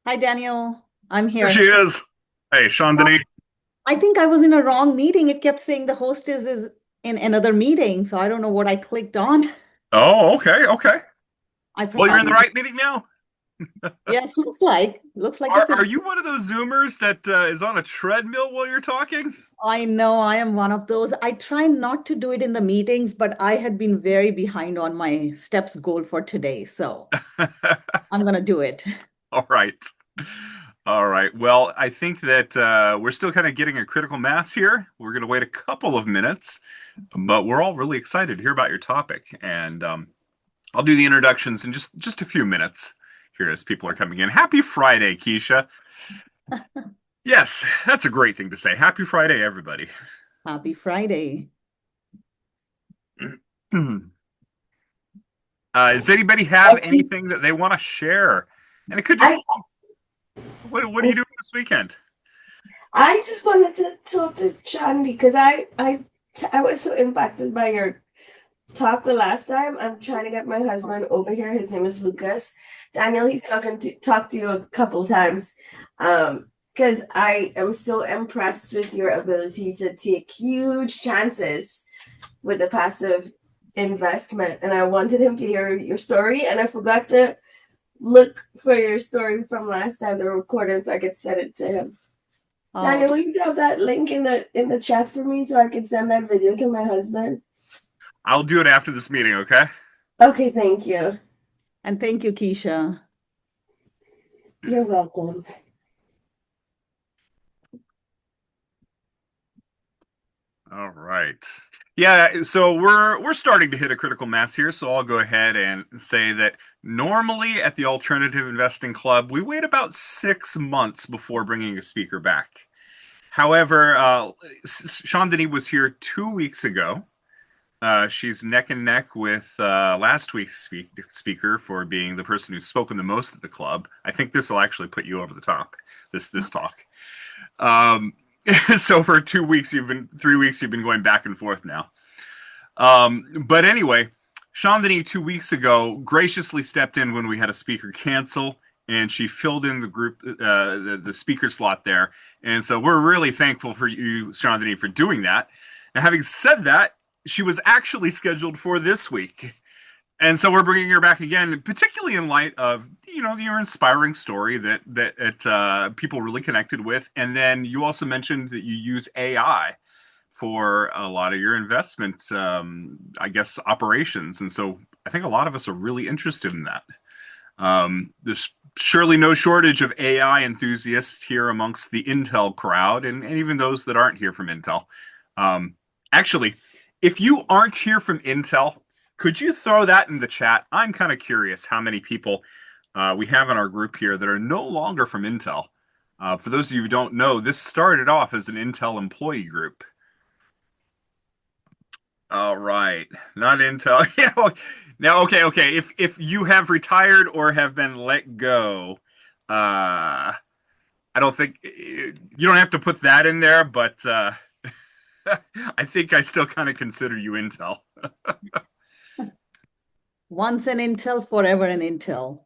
Hi, Daniel. I'm There she here. is. Hey, Chandni. I think I was in a wrong meeting. It kept saying the host is in another meeting, so I don't know what I clicked on. Oh, okay, okay. I Well, you're in the probably right meeting now. yes, looks like Are if are it. you one of those Zoomers that is on a treadmill while you're talking? I know I am one of those. I try not to do it in the meetings, but I had been very behind on my steps goal for today, so I'm gonna do it. All right. All right. Well, I think that we're still kind of getting a critical mass here. We're going to wait a couple of minutes, but we're all really excited to hear about your topic. And I'll do the introductions in just a few minutes here as people are coming in. Happy Friday, Keisha. Yes, that's a great thing to say. Happy Friday, everybody. Happy Friday. Does anybody have anything that they want to share? And it could just I be, what are you doing this weekend? I just wanted to talk to Chandni because I was so impacted by your talk the last time. I'm trying to get my husband over here. His name is Lucas. Daniel, he's talked to you a couple times. Because I am so impressed with your ability to take huge chances with the passive investment. And I wanted him to hear your story, and I forgot to look for your story from last time, the recording, so I could send it to him. Oh, Daniel, will you drop that link in the chat for me so I can send that video to my husband? I'll do it after this meeting, okay? Okay, thank you. and thank you, Keisha. You're welcome. All right. Yeah, so we're starting to hit a critical mass here, so I'll go ahead and say that normally at the Alternative Investing Club, we wait about 6 months before bringing a speaker back. However, Chandni was here 2 weeks ago. She's neck and neck with last week's speaker for being the person who's spoken the most at the club. I think this will actually put you over the top. This talk. Um, so for 2 weeks, 3 weeks, you've been going back and forth now. But anyway, Chandni 2 weeks ago graciously stepped in when we had a speaker cancel, and she filled in the group, the speaker slot there. And so we're really thankful for you, Chandni, for doing that. And having said that, she was actually scheduled for this week. And so we're bringing her back again, particularly in light of your inspiring story that people really connected with, and then you also mentioned that you use AI for a lot of your investment, I guess, operations, and so I think a lot of us are really interested in that. There's surely no shortage of AI enthusiasts here amongst the Intel crowd, and even those that aren't here from Intel. Um, Actually, if you aren't here from Intel, could you throw that in the chat? I'm kind of curious how many people we have in our group here that are no longer from Intel. For those of you who don't know, this started off as an Intel employee group. All right, not Intel. Yeah. Now, okay, okay. If you have retired or have been let go, I don't think you don't have to put that in there, but I think I still kind of consider you Intel. Once an Intel, forever an Intel.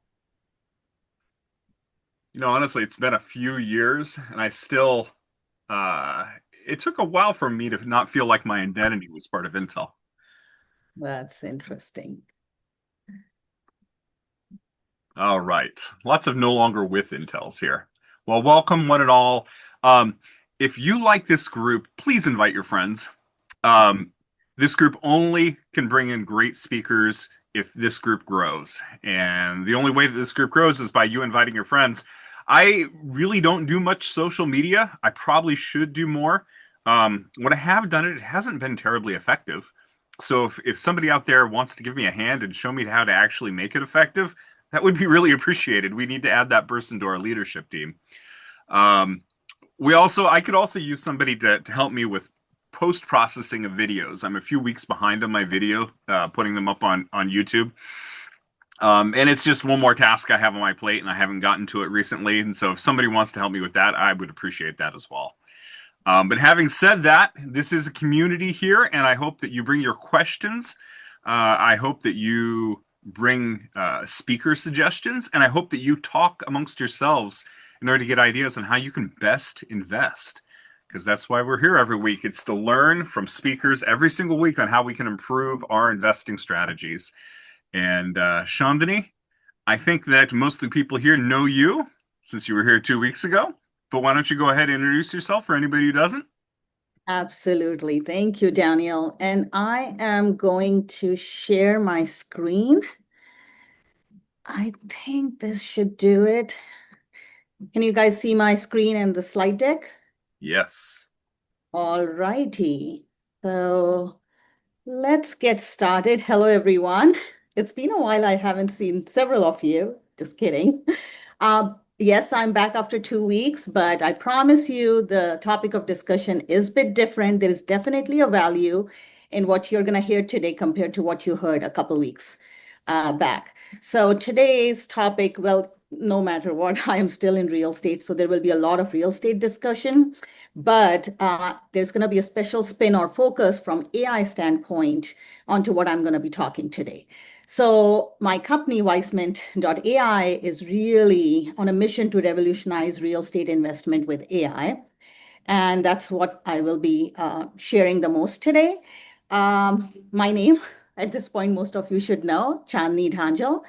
Honestly, it's been a few years, and I still. Uh, it took a while for me to not feel like my identity was part of Intel. That's interesting. All right. Lots of no longer with Intels here. Well, welcome one and all. Um, if you like this group, please invite your friends. Um, this group only can bring in great speakers if this group grows. And the only way that this group grows is by you inviting your friends. I really don't do much social media. I probably should do more. When I have done it, it hasn't been terribly effective. So if somebody out there wants to give me a hand and show me how to actually make it effective, that would be really appreciated. We need to add that person to our leadership team. Um, I could also use somebody to help me with post processing of videos. I'm a few weeks behind on my video, putting them up on YouTube. And it's just one more task I have on my plate, and I haven't gotten to it recently. And so, if somebody wants to help me with that, I would appreciate that as well. But having said that, this is a community here, and I hope that you bring your questions. I hope that you bring speaker suggestions, and I hope that you talk amongst yourselves in order to get ideas on how you can best invest. Because that's why we're here every week. It's to learn from speakers every single week on how we can improve our investing strategies. And Chandni, I think that most of the people here know you since you were here 2 weeks ago. But why don't you go ahead and introduce yourself for anybody who doesn't? Absolutely. Thank you, Daniel. And I am going to share my screen. I think this should do it. Can you guys see my screen and the slide deck? Yes. All righty. So let's get started. Hello, everyone. It's been a while. I haven't seen several of you. Just kidding. Yes, I'm back after 2 weeks, but I promise you the topic of discussion is a bit different. There is definitely a value in what you're going to hear today compared to what you heard a couple weeks back. So today's topic, well, no matter what, I am still in real estate, so there will be a lot of real estate discussion, but there's going to be a special spin or focus from AI standpoint onto what I'm going to be talking today. So my company, Wisement.AI, is really on a mission to revolutionize real estate investment with AI. And that's what I will be sharing the most today. My name, at this point, most of you should know, Chandni Dhanjal.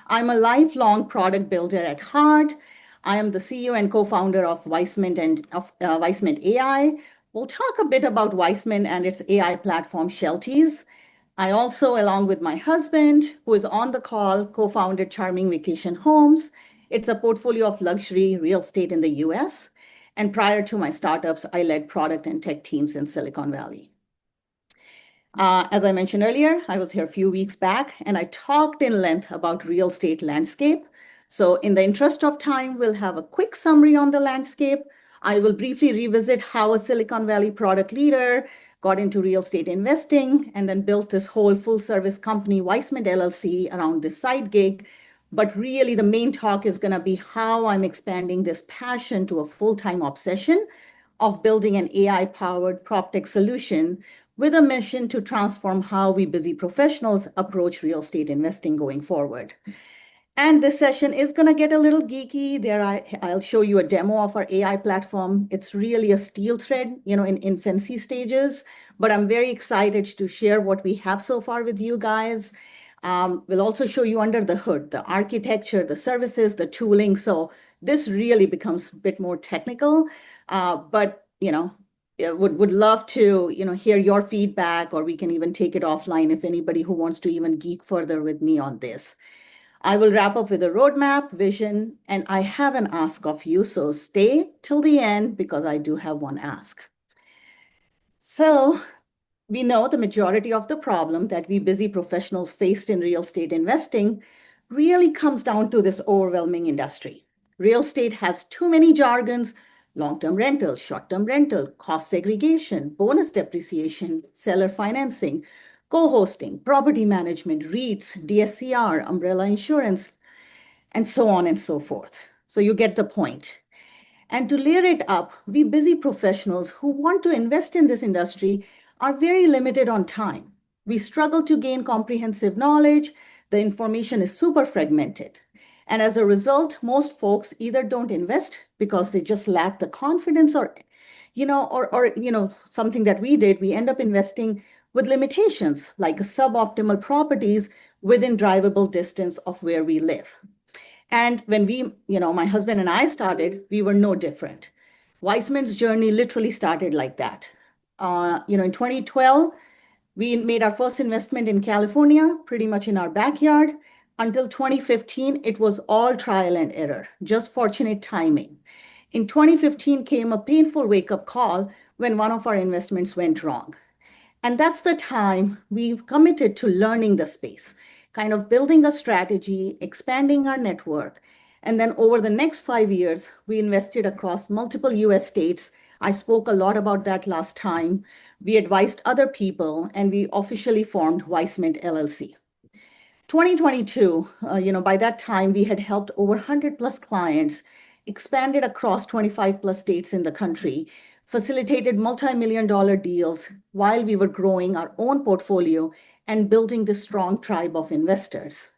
I'm a lifelong product builder at heart. I am the CEO and co-founder of Wisement and of Wisement.AI. We'll talk a bit about Wisement and its AI platform, Shelties. I also, along with my husband, who is on the call, co-founded Charming Vacation Homes. It's a portfolio of luxury real estate in the US. And prior to my startups, I led product and tech teams in Silicon Valley. As I mentioned earlier, I was here a few weeks back and I talked in length about real estate landscape. So in the interest of time, we'll have a quick summary on the landscape. I will briefly revisit how a Silicon Valley product leader got into real estate investing and then built this whole full service company, Wisement LLC, around this side gig. But really, the main talk is going to be how I'm expanding this passion to a full-time obsession of building an AI-powered prop tech solution with a mission to transform how we busy professionals approach real estate investing going forward. And this session is going to get a little geeky. I'll show you a demo of our AI platform. It's really a steel thread, in infancy stages, but I'm very excited to share what we have so far with you guys. We'll also show you under the hood, the architecture, the services, the tooling. So this really becomes a bit more technical, but would love to hear your feedback, or we can even take it offline if anybody who wants to even geek further with me on this. I will wrap up with a roadmap, vision, and I have an ask of you. So stay till the end because I do have one ask. So we know the majority of the problem that we busy professionals faced in real estate investing really comes down to this overwhelming industry. Real estate has too many jargons: long-term rental, short-term rental, cost segregation, bonus depreciation, seller financing, co-hosting, property management, REITs, DSCR, umbrella insurance, and so on and so forth. So you get the point. And to layer it up, we busy professionals who want to invest in this industry are very limited on time. We struggle to gain comprehensive knowledge. The information is super fragmented. And as a result, most folks either don't invest because they just lack the confidence, or something that we did, we end up investing with limitations like suboptimal properties within drivable distance of where we live. And when my husband and I started, we were no different. Wiseman's journey literally started like that. In 2012, we made our first investment in California, pretty much in our backyard. Until 2015, it was all trial and error, just fortunate timing. In 2015 came a painful wake-up call when one of our investments went wrong. And that's the time we committed to learning the space, kind of building a strategy, expanding our network. And then over the next 5 years, we invested across multiple US states. I spoke a lot about that last time. We advised other people, and we officially formed Wisement LLC. 2022, by that time, we had helped over 100 plus clients, expanded across 25 plus states in the country, facilitated multi-million-dollar deals while we were growing our own portfolio and building this strong tribe of investors.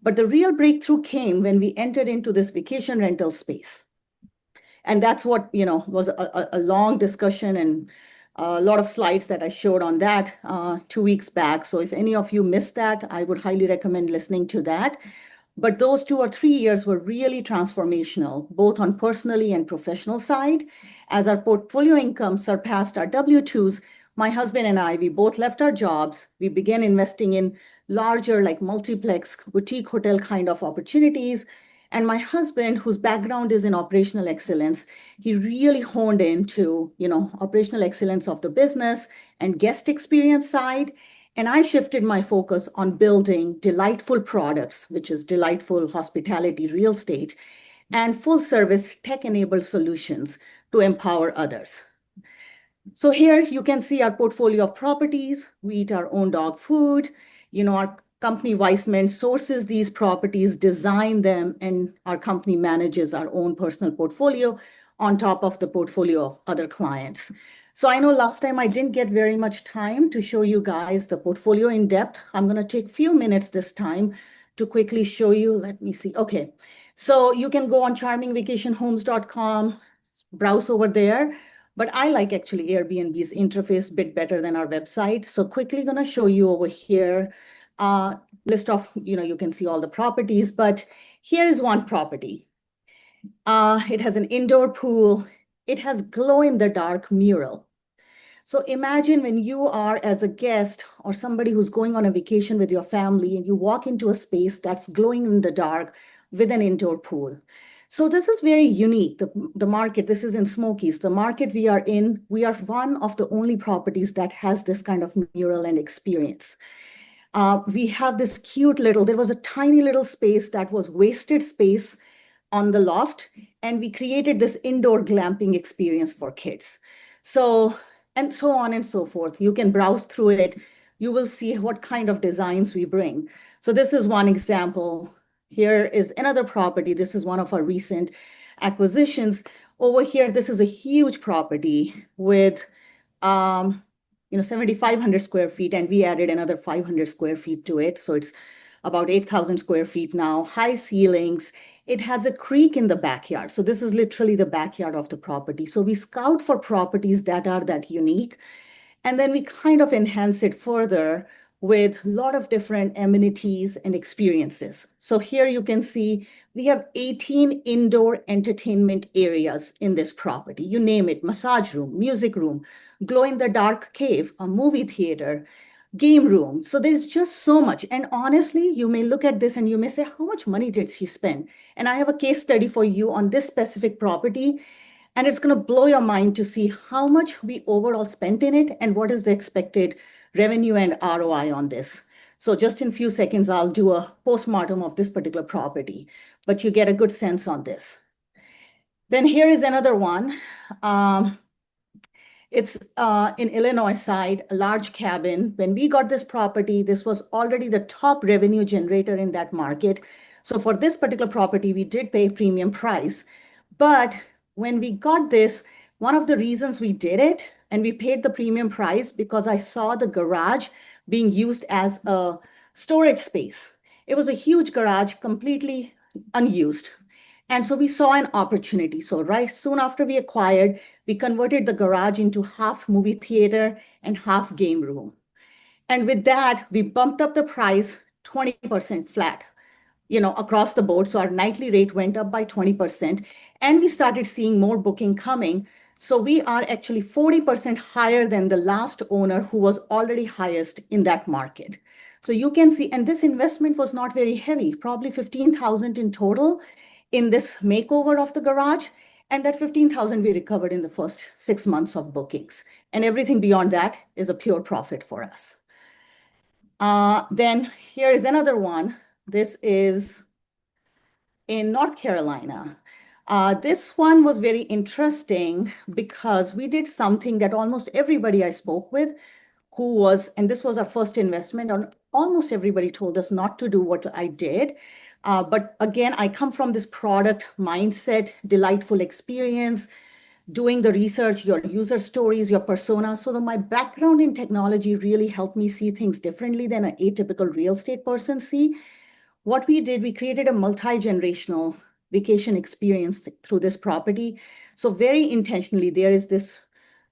But the real breakthrough came when we entered into this vacation rental space. And that's what, was a long discussion and a lot of slides that I showed on that 2 weeks back. So if any of you missed that, I would highly recommend listening to that. But those 2 or 3 years were really transformational, both on personally and professional side. As our portfolio income surpassed our W-2s, my husband and I, we both left our jobs. We began investing in larger, like multiplex boutique hotel kind of opportunities. And my husband, whose background is in operational excellence, he really honed into, operational excellence of the business and guest experience side. And I shifted my focus on building delightful products, which is delightful hospitality real estate, and full service tech enabled solutions to empower others. So here you can see our portfolio of properties. We eat our own dog food. Our company Wisement sources these properties, design them, and our company manages our own personal portfolio on top of the portfolio of other clients. So I know last time I didn't get very much time to show you guys the portfolio in depth. I'm going to take a few minutes this time to quickly show you. Let me see. Okay. So you can go on charmingvacationhomes.com, browse over there. But I like actually Airbnb's interface a bit better than our website. So quickly going to show you over here list of, you can see all the properties, but here is one property. It has an indoor pool. It has glow in the dark mural. So imagine when you are as a guest or somebody who's going on a vacation with your family and you walk into a space that's glowing in the dark with an indoor pool. So this is very unique. The market, this is in Smokies. The market we are in, we are one of the only properties that has this kind of mural and experience. We have this cute little, there was a tiny little space that was wasted space on the loft, and we created this indoor glamping experience for kids. So, and so on and so forth. You can browse through it. You will see what kind of designs we bring. So this is one example. Here is another property. This is one of our recent acquisitions. Over here, this is a huge property with 7,500 square feet, and we added another 500 square feet to it. So it's about 8,000 square feet now, high ceilings. It has a creek in the backyard. So this is literally the backyard of the property. So we scout for properties that are that unique. And then we kind of enhance it further with a lot of different amenities and experiences. So here you can see we have 18 indoor entertainment areas in this property. You name it, massage room, music room, glow in the dark cave, a movie theater, game room. So there's just so much. And honestly, you may look at this and you may say, how much money did she spend? And I have a case study for you on this specific property. And it's going to blow your mind to see how much we overall spent in it and what is the expected revenue and ROI on this. So just in a few seconds, I'll do a postmortem of this particular property, but you get a good sense on this. Then here is another one. It's in Illinois side, a large cabin. When we got this property, this was already the top revenue generator in that market. So for this particular property, we did pay premium price. But when we got this, one of the reasons we did it and we paid the premium price because I saw the garage being used as a storage space. It was a huge garage, completely unused. And so we saw an opportunity. So right soon after we acquired, we converted the garage into half movie theater and half game room. And with that, we bumped up the price 20% flat, across the board. So our nightly rate went up by 20%, and we started seeing more booking coming. So we are actually 40% higher than the last owner who was already highest in that market. So you can see, and this investment was not very heavy, probably 15,000 in total in this makeover of the garage. And that 15,000 we recovered in the first 6 months of bookings. And everything beyond that is a pure profit for us. Then here is another one. This is in North Carolina. This one was very interesting because we did something that almost everybody I spoke with and this was our first investment, and almost everybody told us not to do what I did. But again, I come from this product mindset, delightful experience, doing the research, your user stories, your persona. So my background in technology really helped me see things differently than an atypical real estate person see. what we did, we created a multi-generational vacation experience through this property. So very intentionally, there is this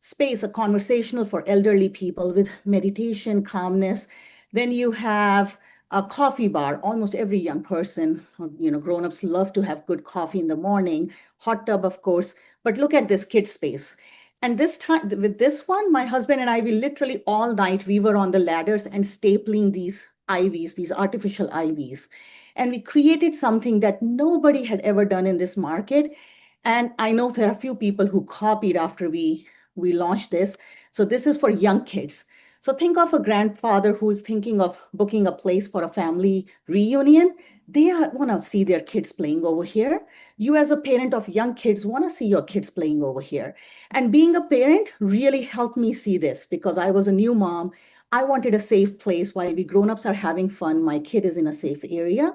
space, a conversational for elderly people with meditation, calmness. Then you have a coffee bar. Almost every young person, or, grown-ups love to have good coffee in the morning. Hot tub, of course. But look at this kid space. And this time, with this one, my husband and I, we literally all night, we were on the ladders and stapling these IVs, these artificial IVs. And we created something that nobody had ever done in this market. And I know there are a few people who copied after we launched this. So this is for young kids. So think of a grandfather who's thinking of booking a place for a family reunion. They want to see their kids playing over here. You as a parent of young kids want to see your kids playing over here. And being a parent really helped me see this because I was a new mom. I wanted a safe place while we grown-ups are having fun. My kid is in a safe area.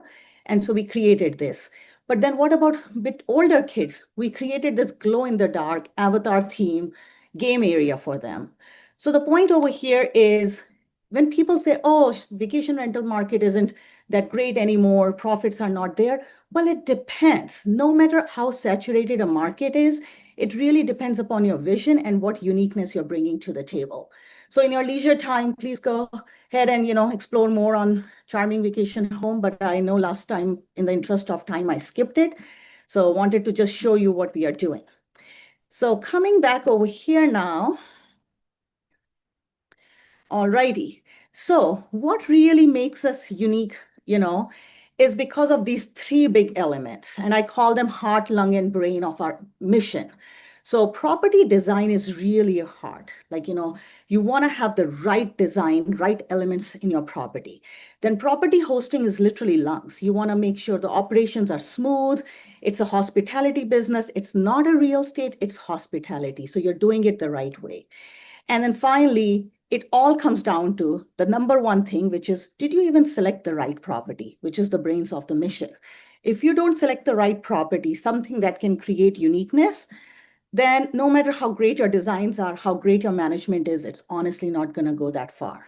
And so we created this. But then what about a bit older kids? We created this glow in the dark avatar theme game area for them. So the point over here is when people say, oh, vacation rental market isn't that great anymore, profits are not there. Well, it depends. No matter how saturated a market is, it really depends upon your vision and what uniqueness you're bringing to the table. So in your leisure time, please go ahead and explore more on Charming Vacation Home. But I know last time, in the interest of time, I skipped it. So wanted to just show you what we are doing. So coming back over here now. Alrighty. So what really makes us unique, is because of these three big elements. And I call them heart, lung, and brain of our mission. So property design is really a heart. Like, you want to have the right design, right elements in your property. Then property hosting is literally lungs. You want to make sure the operations are smooth. It's a hospitality business. It's not a real estate, it's hospitality. So you're doing it the right way. And then finally, it all comes down to the number one thing, which is, did you even select the right property, which is the brains of the mission? If you don't select the right property, something that can create uniqueness, then no matter how great your designs are, how great your management is, it's honestly not going to go that far.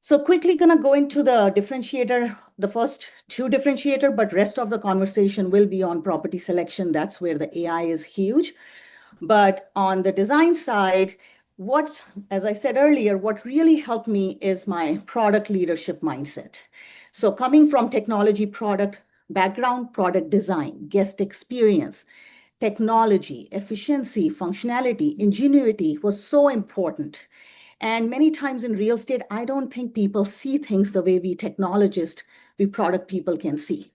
So quickly going to go into the differentiator, the first two differentiator, but rest of the conversation will be on property selection. That's where the AI is huge. But on the design side, as I said earlier, what really helped me is my product leadership mindset. So coming from technology product background, product design, guest experience, technology, efficiency, functionality, ingenuity was so important. And many times in real estate, I don't think people see things the way we technologists, we product people can see.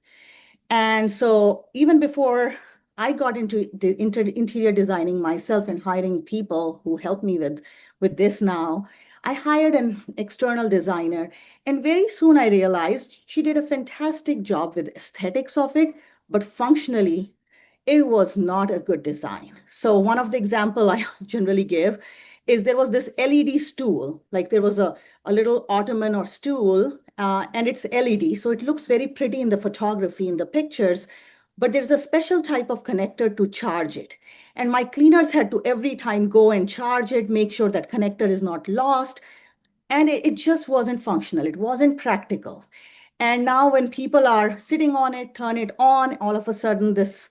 And so even before I got into interior designing myself and hiring people who help me with this now, I hired an external designer. And very soon I realized she did a fantastic job with aesthetics of it, but functionally, it was not a good design. So one of the example I generally give is there was this LED stool, like there was a little ottoman or stool, and it's LED. So it looks very pretty in the photography, in the pictures, but there's a special type of connector to charge it. And my cleaners had to every time go and charge it, make sure that connector is not lost. And it just wasn't functional. It wasn't practical. And now when people are sitting on it, turn it on, all of a sudden this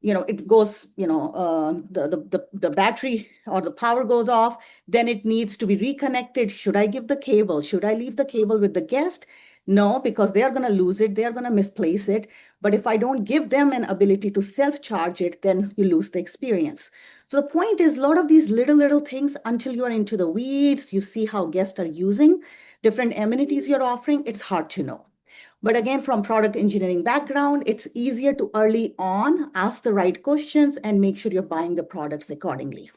it goes, the battery or the power goes off, then it needs to be reconnected. Should I give the cable? Should I leave the cable with the guest? No, because they are going to lose it. They are going to misplace it. But if I don't give them an ability to self-charge it, then you lose the experience. So the point is a lot of these little things until you are into the weeds, you see how guests are using different amenities you're offering, it's hard to know. But again, from product engineering background, it's easier to early on ask the right questions and make sure you're buying the products accordingly.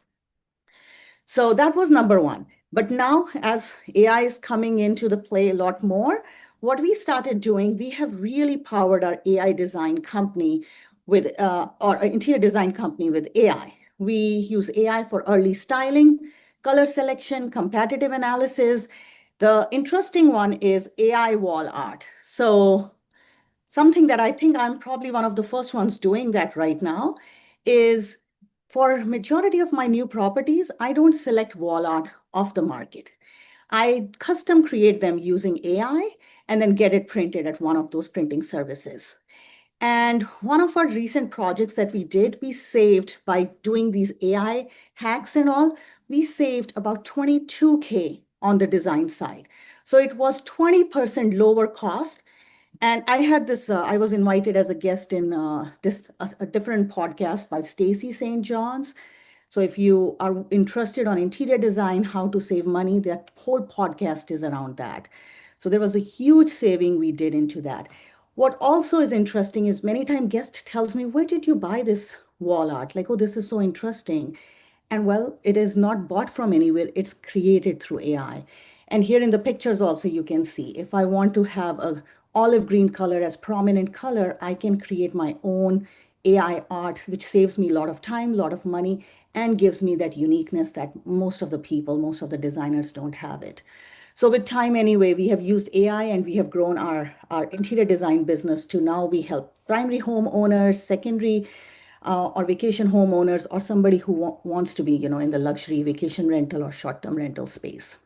So that was number one. But now as AI is coming into the play a lot more, what we started doing, we have really powered our AI design company with, or interior design company with AI. We use AI for early styling, color selection, competitive analysis. The interesting one is AI wall art. So something that I think I'm probably one of the first ones doing that right now is for majority of my new properties, I don't select wall art off the market. I custom create them using AI, and then get it printed at one of those printing services. And one of our recent projects that we did, we saved by doing these AI hacks and all, we saved about 22K on the design side. So it was 20% lower cost. And I had this, I was invited as a guest in a different podcast by Stacy St. John's. So if you are interested on interior design, how to save money, that whole podcast is around that. So there was a huge saving we did into that. What also is interesting is many times guest tells me, where did you buy this wall art? Like, oh, this is so interesting. And well, it is not bought from anywhere, it's created through AI. And here in the pictures also you can see, if I want to have a olive green color as prominent color, I can create my own AI art, which saves me a lot of time, a lot of money, and gives me that uniqueness that most of the people, most of the designers don't have it. So with time anyway, we have used AI and we have grown our interior design business to now we help primary homeowners, secondary or vacation homeowners, or somebody who wants to be, in the luxury vacation rental or short-term rental space.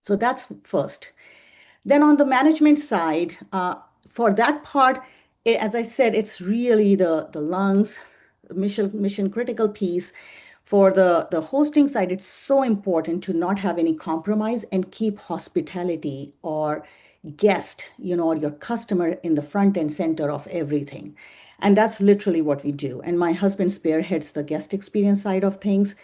So that's first. Then on the management side, for that part, as I said, it's really the lungs, mission critical piece. For the hosting side, it's so important to not have any compromise and keep hospitality or guest, or your customer in the front and center of everything. And that's literally what we do. And my husband spearheads the guest experience side of things.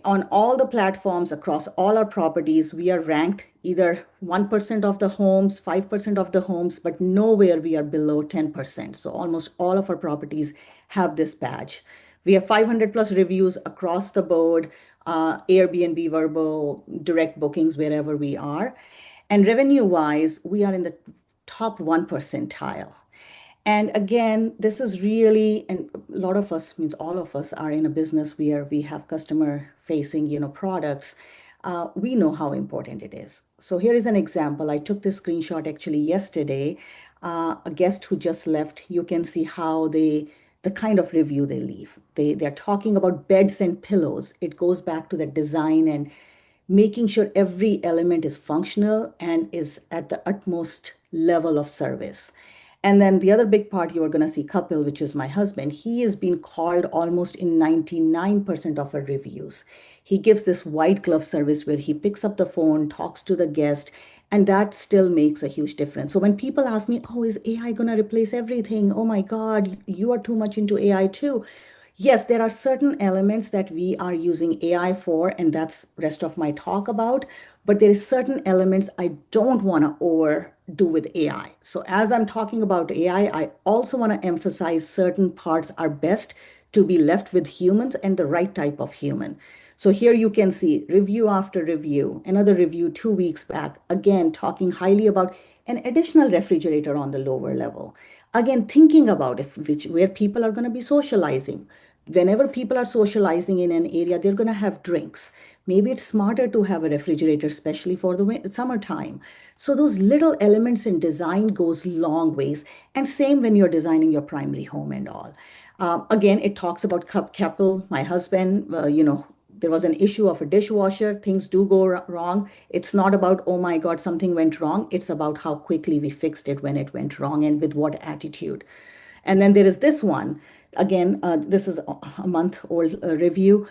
On all the platforms across all our properties, we are ranked either 1% of the homes, 5% of the homes, but nowhere we are below 10%. So almost all of our properties have this badge. We have 500 plus reviews across the board, Airbnb, Verbo, direct bookings wherever we are. And revenue wise, we are in the top 1 percentile. And again, this is really, and a lot of us, means all of us, are in a business where we have customer facing, products. We know how important it is. So here is an example. I took this screenshot actually yesterday. A guest who just left, you can see how the kind of review they leave. They're talking about beds and pillows. It goes back to the design and making sure every element is functional and is at the utmost level of service. And then the other big part you are going to see Kapil, which is my husband, he is being called almost in 99% of our reviews. He gives this white glove service where he picks up the phone, talks to the guest, and that still makes a huge difference. So when people ask me, oh, is AI going to replace everything? Oh my God, you are too much into AI too. Yes, there are certain elements that we are using AI for, and that's rest of my talk about. But there is certain elements I don't want to overdo with AI. So as I'm talking about AI, I also want to emphasize certain parts are best to be left with humans and the right type of human. So here you can see review after review, another review 2 weeks back, again, talking highly about an additional refrigerator on the lower level. Again, thinking about where people are going to be socializing. Whenever people are socializing in an area, they're going to have drinks. Maybe it's smarter to have a refrigerator, especially for the summertime. So those little elements in design goes long ways. And same when you're designing your primary home and all. Again, it talks about couple, my husband, there was an issue of a dishwasher. Things do go wrong. It's not about, oh my God, something went wrong. It's about how quickly we fixed it when it went wrong and with what attitude. And then there is this one. Again, this is a month old review.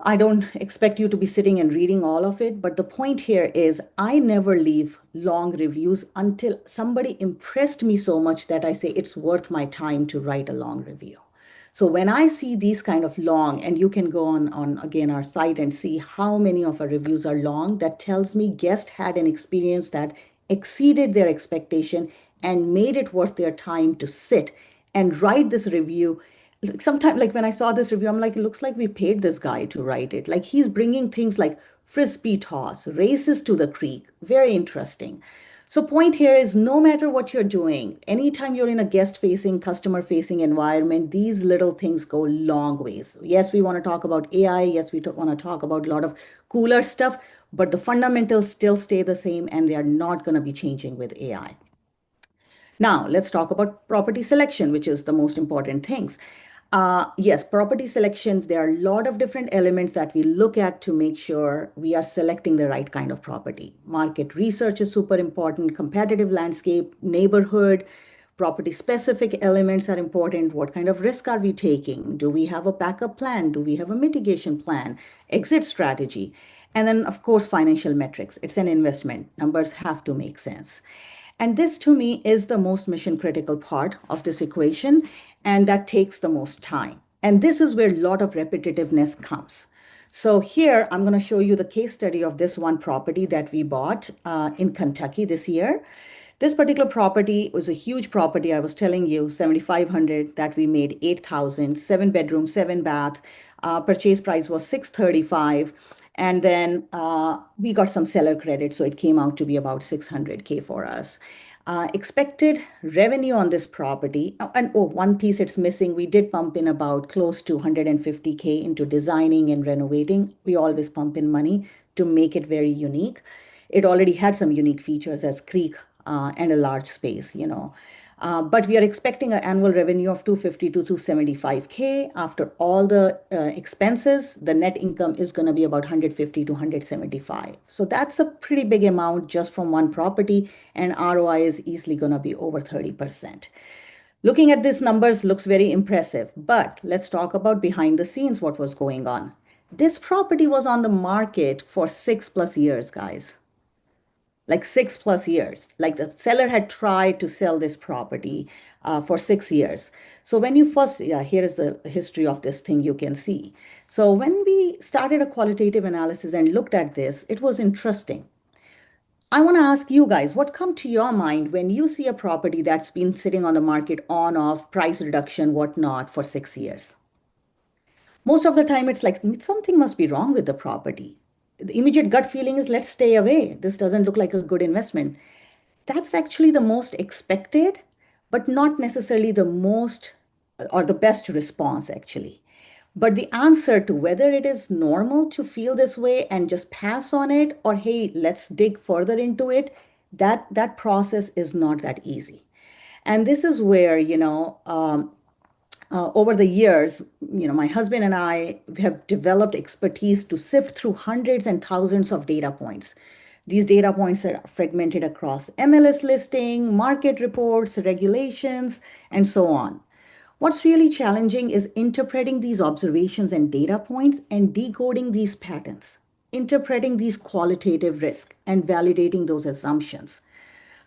I don't expect you to be sitting and reading all of it, but the point here is I never leave long reviews until somebody impressed me so much that I say it's worth my time to write a long review. So when I see these kind of long, and you can go on again our site and see how many of our reviews are long, that tells me guest had an experience that exceeded their expectation and made it worth their time to sit and write this review. Sometimes, like when I saw this review, I'm like, it looks like we paid this guy to write it. Like he's bringing things like frisbee toss, races to the creek. Very interesting. So point here is no matter what you're doing, anytime you're in a guest facing, customer facing environment, these little things go long ways. Yes, we want to talk about AI. Yes, we want to talk about a lot of cooler stuff, but the fundamentals still stay the same and they are not going to be changing with AI. Now, let's talk about property selection, which is the most important things. Yes, property selection, there are a lot of different elements that we look at to make sure we are selecting the right kind of property. Market research is super important, competitive landscape, neighborhood, property specific elements are important. What kind of risk are we taking? Do we have a backup plan? Do we have a mitigation plan? Exit strategy. And then, of course, financial metrics. It's an investment. Numbers have to make sense. And this to me is the most mission critical part of this equation, and that takes the most time. And this is where a lot of repetitiveness comes. So here I'm going to show you the case study of this one property that we bought in Kentucky this year. This particular property was a huge property. I was telling you, 7,500 that we made 8,000, 7 bedroom, 7 bath. Purchase price was 635, and then we got some seller credit, so it came out to be about 600K for us. Expected revenue on this property, and oh, one piece it's missing. We did pump in about close to 150K into designing and renovating. We always pump in money to make it very unique. It already had some unique features as creek and a large space, you know. But we are expecting an annual revenue of 250 to 275K. After all the expenses, the net income is going to be about 150 to 175. So that's a pretty big amount just from one property, and ROI is easily going to be over 30%. Looking at these numbers looks very impressive, but let's talk about behind the scenes what was going on. This property was on the market for 6+ years, guys, like 6+ years. Like the seller had tried to sell this property for 6 years. So when you first, yeah, here is the history of this thing you can see. So when we started a qualitative analysis and looked at this, it was interesting. I want to ask you guys, what come to your mind when you see a property that's been sitting on the market on off, price reduction, whatnot, for 6 years? Most of the time, it's like something must be wrong with the property. The immediate gut feeling is let's stay away. This doesn't look like a good investment. That's actually the most expected, but not necessarily the most or the best response, actually. But the answer to whether it is normal to feel this way and just pass on it, or hey, let's dig further into it, that process is not that easy. And this is where, over the years, my husband and I have developed expertise to sift through hundreds and thousands of data points. These data points are fragmented across MLS listing, market reports, regulations, and so on. What's really challenging is interpreting these observations and data points and decoding these patterns, interpreting these qualitative risks, and validating those assumptions.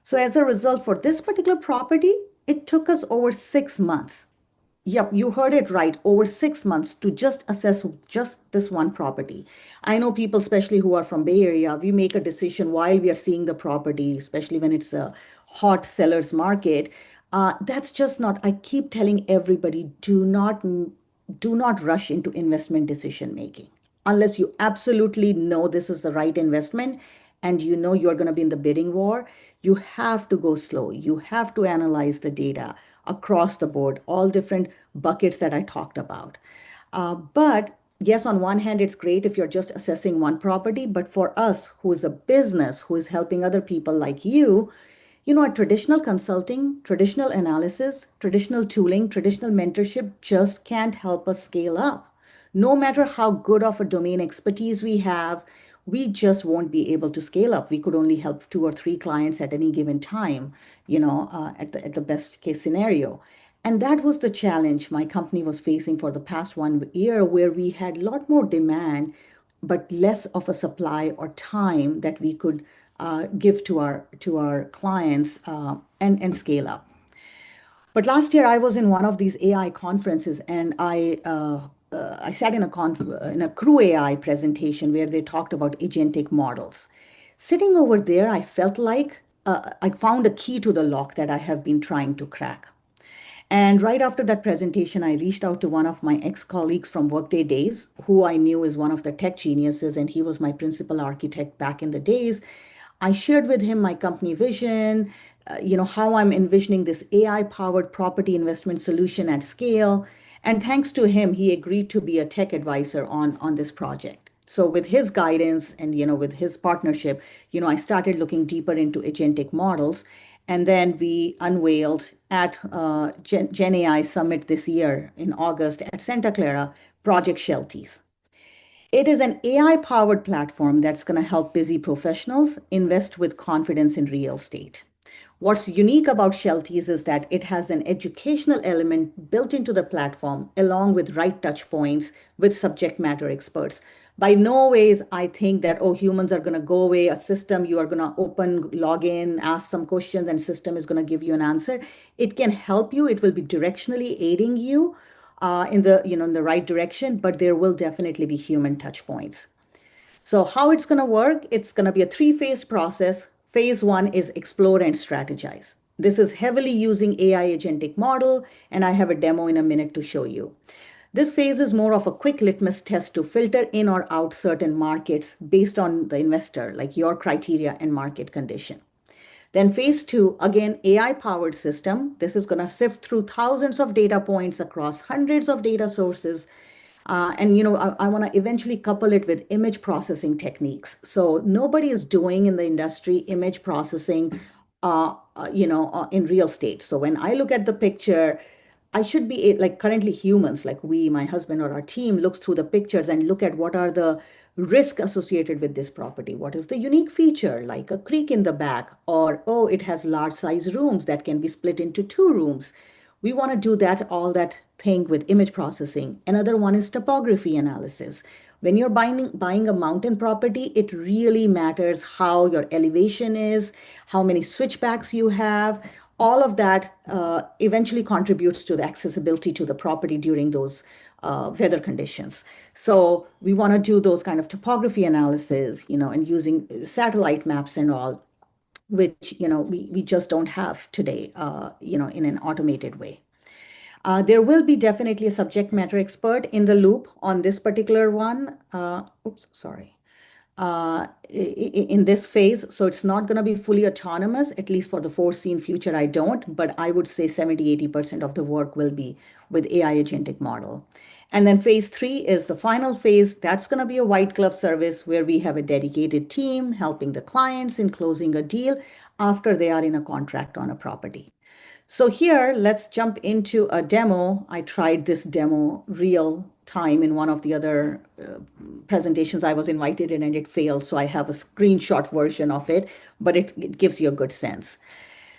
So, as a result, for this particular property, it took us over 6 months. Yep, you heard it right. Over 6 months to just assess just this one property. I know people, especially who are from Bay Area, we make a decision while we are seeing the property, especially when it's a hot seller's market. That's just not. I keep telling everybody, do not rush into investment decision making unless you absolutely know this is the right investment and you know you're going to be in the bidding war. You have to go slow. You have to analyze the data across the board, all different buckets that I talked about. But yes, on one hand, it's great if you're just assessing one property. But for us, who is a business, who is helping other people like a traditional consulting, traditional analysis, traditional tooling, traditional mentorship just can't help us scale up. No matter how good of a domain expertise we have, we just won't be able to scale up. We could only help two or three clients at any given time, at the best case scenario. And that was the challenge my company was facing for the past 1 year, where we had a lot more demand, but less of a supply or time that we could give to our clients and scale up. But last year I was in one of these AI conferences, and I sat in a Crew AI presentation where they talked about agentic models. Sitting over there, I felt like I found a key to the lock that I have been trying to crack. And right after that presentation, I reached out to one of my ex-colleagues from Workday days, who I knew is one of the tech geniuses, and he was my principal architect back in the days. I shared with him my company vision, how I'm envisioning this AI-powered property investment solution at scale. And thanks to him, he agreed to be a tech advisor on this project. So with his guidance and with his partnership, I started looking deeper into agentic models. And then we unveiled at Gen AI Summit this year in August at Santa Clara, Project Shelties. It is an AI-powered platform that's going to help busy professionals invest with confidence in real estate. What's unique about Shelties is that it has an educational element built into the platform, along with right touch points with subject matter experts. By no ways I think that, oh, humans are going to go away, a system, you are going to open, log in, ask some questions, and system is going to give you an answer. It can help you. It will be directionally aiding you in the right direction, but there will definitely be human touch points. So how it's going to work, it's going to be a three-phase process. Phase one is explore and strategize. This is heavily using AI agentic model, and I have a demo in a minute to show you. This phase is more of a quick litmus test to filter in or out certain markets based on the investor, like your criteria and market condition. Then phase two, again, AI-powered system. This is going to sift through thousands of data points across hundreds of data sources. I want to eventually couple it with image processing techniques. So nobody is doing in the industry image processing, in real estate. So when I look at the picture, I should be like currently humans, like we, my husband or our team looks through the pictures and look at what are the risk associated with this property. What is the unique feature, like a creek in the back, or oh, it has large size rooms that can be split into two rooms. We want to do all that thing with image processing. Another one is topography analysis. When you're buying a mountain property, it really matters how your elevation is, how many switchbacks you have. All of that eventually contributes to the accessibility to the property during those weather conditions. So we want to do those kind of topography analysis, and using satellite maps and all, which we just don't have today, in an automated way. There will be definitely a subject matter expert in the loop on this particular one. Oops, sorry. In this phase, so it's not going to be fully autonomous, at least for the foreseen future. I don't, but I would say 70-80% of the work will be with AI agentic model. And then phase three is the final phase. That's going to be a white glove service where we have a dedicated team helping the clients in closing a deal after they are in a contract on a property. So here, let's jump into a demo. I tried this demo real time in one of the other presentations I was invited in, and it failed. So I have a screenshot version of it, but it gives you a good sense.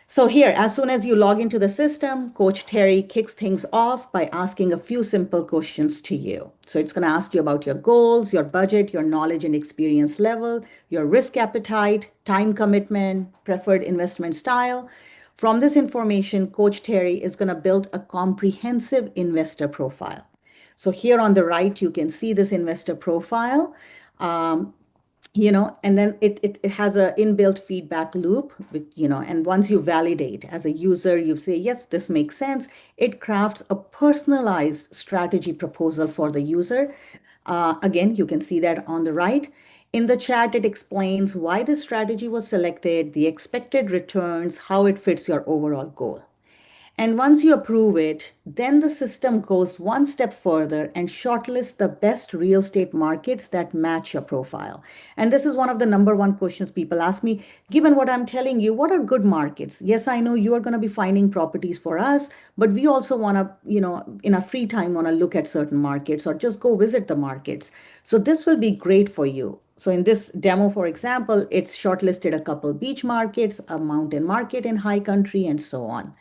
So here, as soon as you log into the system, Coach Terry kicks things off by asking a few simple questions to you. So it's going to ask you about your goals, your budget, your knowledge and experience level, your risk appetite, time commitment, preferred investment style. From this information, Coach Terry is going to build a comprehensive investor profile. So here on the right, you can see this investor profile. And then it has a inbuilt feedback loop with, and once you validate as a user, you say, yes, this makes sense. It crafts a personalized strategy proposal for the user. Again, you can see that on the right. In the chat, it explains why the strategy was selected, the expected returns, how it fits your overall goal. And once you approve it, then the system goes one step further and shortlists the best real estate markets that match your profile. And this is one of the number one questions people ask me, given what I'm telling you, what are good markets? Yes, I know you are going to be finding properties for us, but we also want to, in our free time, want to look at certain markets or just go visit the markets. So this will be great for you. So in this demo, for example, it's shortlisted a couple beach markets, a mountain market in high country, and so on.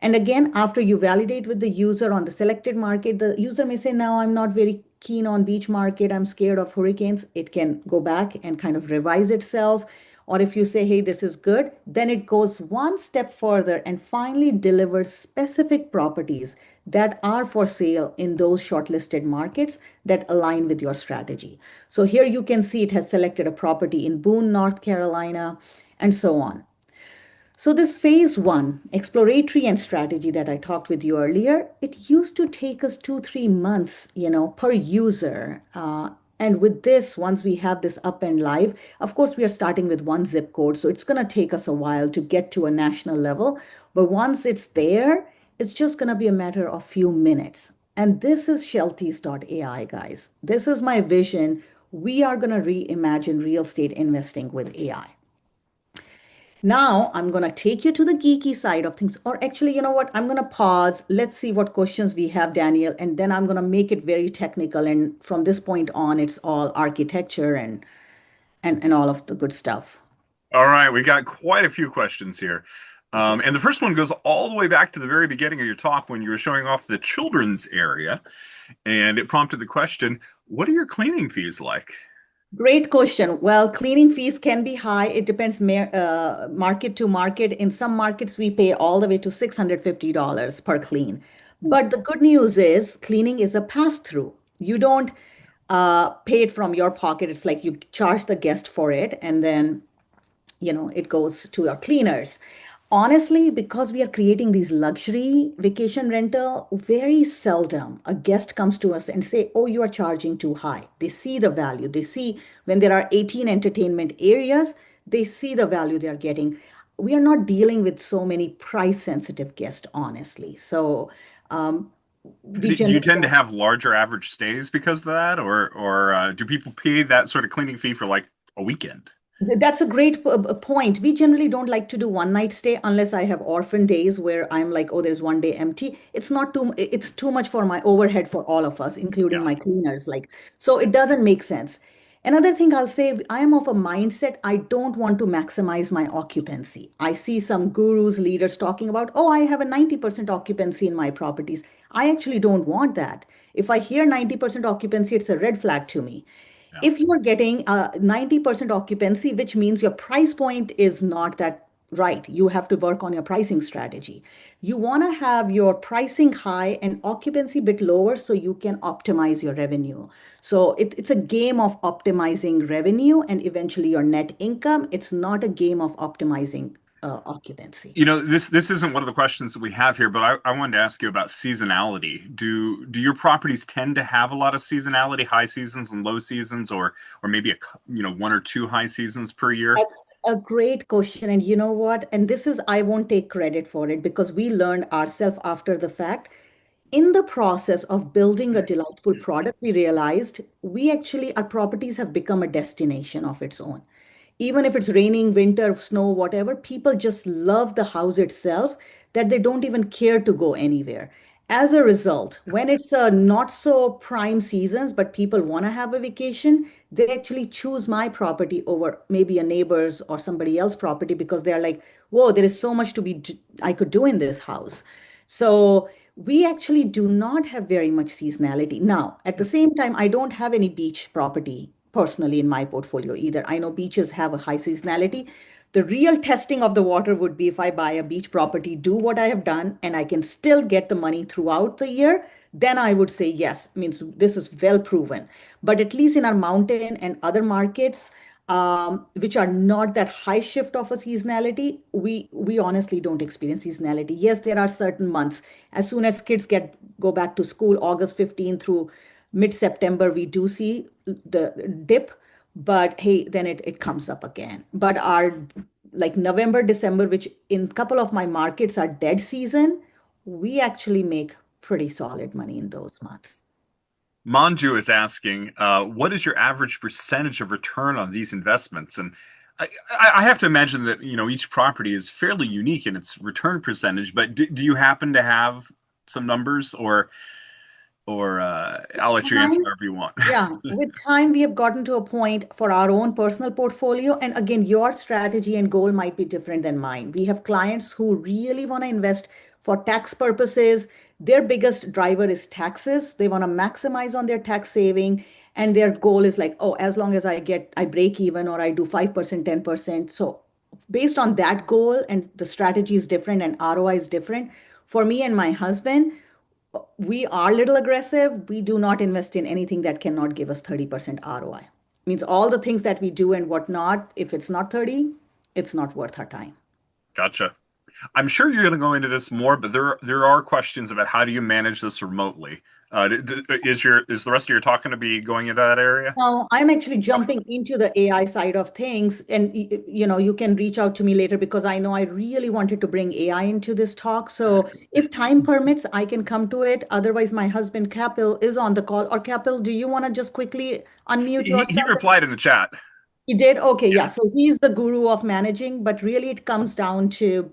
And again, after you validate with the user on the selected market, the user may say, no, I'm not very keen on beach market. I'm scared of hurricanes. It can go back and kind of revise itself. Or if you say, hey, this is good, then it goes one step further and finally delivers specific properties that are for sale in those shortlisted markets that align with your strategy. So here you can see it has selected a property in Boone, North Carolina, and so on. So this phase one, exploratory and strategy that I talked with you earlier, it used to take us 2-3 months, per user. And with this, once we have this up and live, of course, we are starting with one zip code. So it's going to take us a while to get to a national level. But once it's there, it's just going to be a matter of few minutes. And this is Shelties.ai, guys. This is my vision. We are going to reimagine real estate investing with AI. Now I'm going to take you to the geeky side of things. Or actually, you know what? I'm going to pause. Let's see what questions we have, Daniel. And then I'm going to make it very technical. And from this point on, it's all architecture and all of the good stuff. All right, we got quite a few questions here. Okay. And the first one goes all the way back to the very beginning of your talk when you were showing off the children's area, and it prompted the question, what are your cleaning fees like? Great question. Well, cleaning fees can be high. It depends market to market. In some markets, we pay all the way to $650 per clean. But the good news is cleaning is a pass-through. You don't pay it from your pocket. It's like you charge the guest for it, and then it goes to our cleaners. Honestly, because we are creating these luxury vacation rental, very seldom a guest comes to us and say, oh, you are charging too high. They see the value. They see when there are 18 entertainment areas, they see the value they are getting. We are not dealing with so many price sensitive guests, honestly. So we Do you generally tend to don't. have larger average stays because of that, or do people pay that sort of cleaning fee for like a weekend? That's a great point. We generally don't like to do one night stay unless I have orphan days where I'm like, oh, there's one day empty. It's too much for my overhead for all of us, including Yeah. my cleaners. Like, so it doesn't make sense. Another thing I'll say, I am of a mindset, I don't want to maximize my occupancy. I see some gurus, leaders talking about, oh, I have a 90% occupancy in my properties. I actually don't want that. If I hear 90% occupancy, it's a red flag to me. Yeah. If you are getting a 90% occupancy, which means your price point is not that right, you have to work on your pricing strategy. You want to have your pricing high and occupancy bit lower so you can optimize your revenue. So it's a game of optimizing revenue and eventually your net income. It's not a game of optimizing occupancy. This isn't one of the questions that we have here, but I wanted to ask you about seasonality. Do your properties tend to have a lot of seasonality, high seasons and low seasons, or maybe one or two high seasons per year? That's a great question. And you know what? And this is, I won't take credit for it because we learned ourselves after the fact. In the process of building a delightful product, we realized our properties have become a destination of its own. Even if it's raining, winter, snow, whatever, people just love the house itself that they don't even care to go anywhere. As a result, when it's not so prime seasons, but people want to have a vacation, they actually choose my property over maybe a neighbor's or somebody else's property because they're like, whoa, there is so much I could do in this house. So we actually do not have very much seasonality. Now, at the same time, I don't have any beach property personally in my portfolio either. I know beaches have a high seasonality. The real testing of the water would be if I buy a beach property, do what I have done, and I can still get the money throughout the year, then I would say yes, means this is well proven. But at least in our mountain and other markets, which are not that high shift of a seasonality, we honestly don't experience seasonality. Yes, there are certain months. As soon as kids go back to school, August 15 through mid-September, we do see the dip, but hey, then it comes up again. But our like November, December, which in a couple of my markets are dead season, we actually make pretty solid money in those months. Manju is asking, what is your average percentage of return on these investments? And I have to imagine that, each property is fairly unique in its return percentage, but do you happen to have some numbers or I'll let you answer whatever you want. Yeah, with time, we have gotten to a point for our own personal portfolio. And again, your strategy and goal might be different than mine. We have clients who really want to invest for tax purposes. Their biggest driver is taxes. They want to maximize on their tax saving. And their goal is like, oh, as long as I break even or I do 5%, 10%. So based on that goal, and the strategy is different and ROI is different. For me and my husband, we are a little aggressive. We do not invest in anything that cannot give us 30% ROI. Means all the things that we do and whatnot, if it's not 30, it's not worth our time. Gotcha. I'm sure you're going to go into this more, but there are questions about how do you manage this remotely. Is the rest of your talk going to be going into that area? Now, I'm actually Okay. jumping into the AI side of things, and you can reach out to me later because I know I really wanted to bring AI into this talk. So, if time permits, I can come to it. Otherwise, my husband Kapil is on the call. Or Kapil, do you want to just quickly unmute He yourself? replied in the chat. He did? Okay, yeah. So he's the guru of managing, but really it comes down to,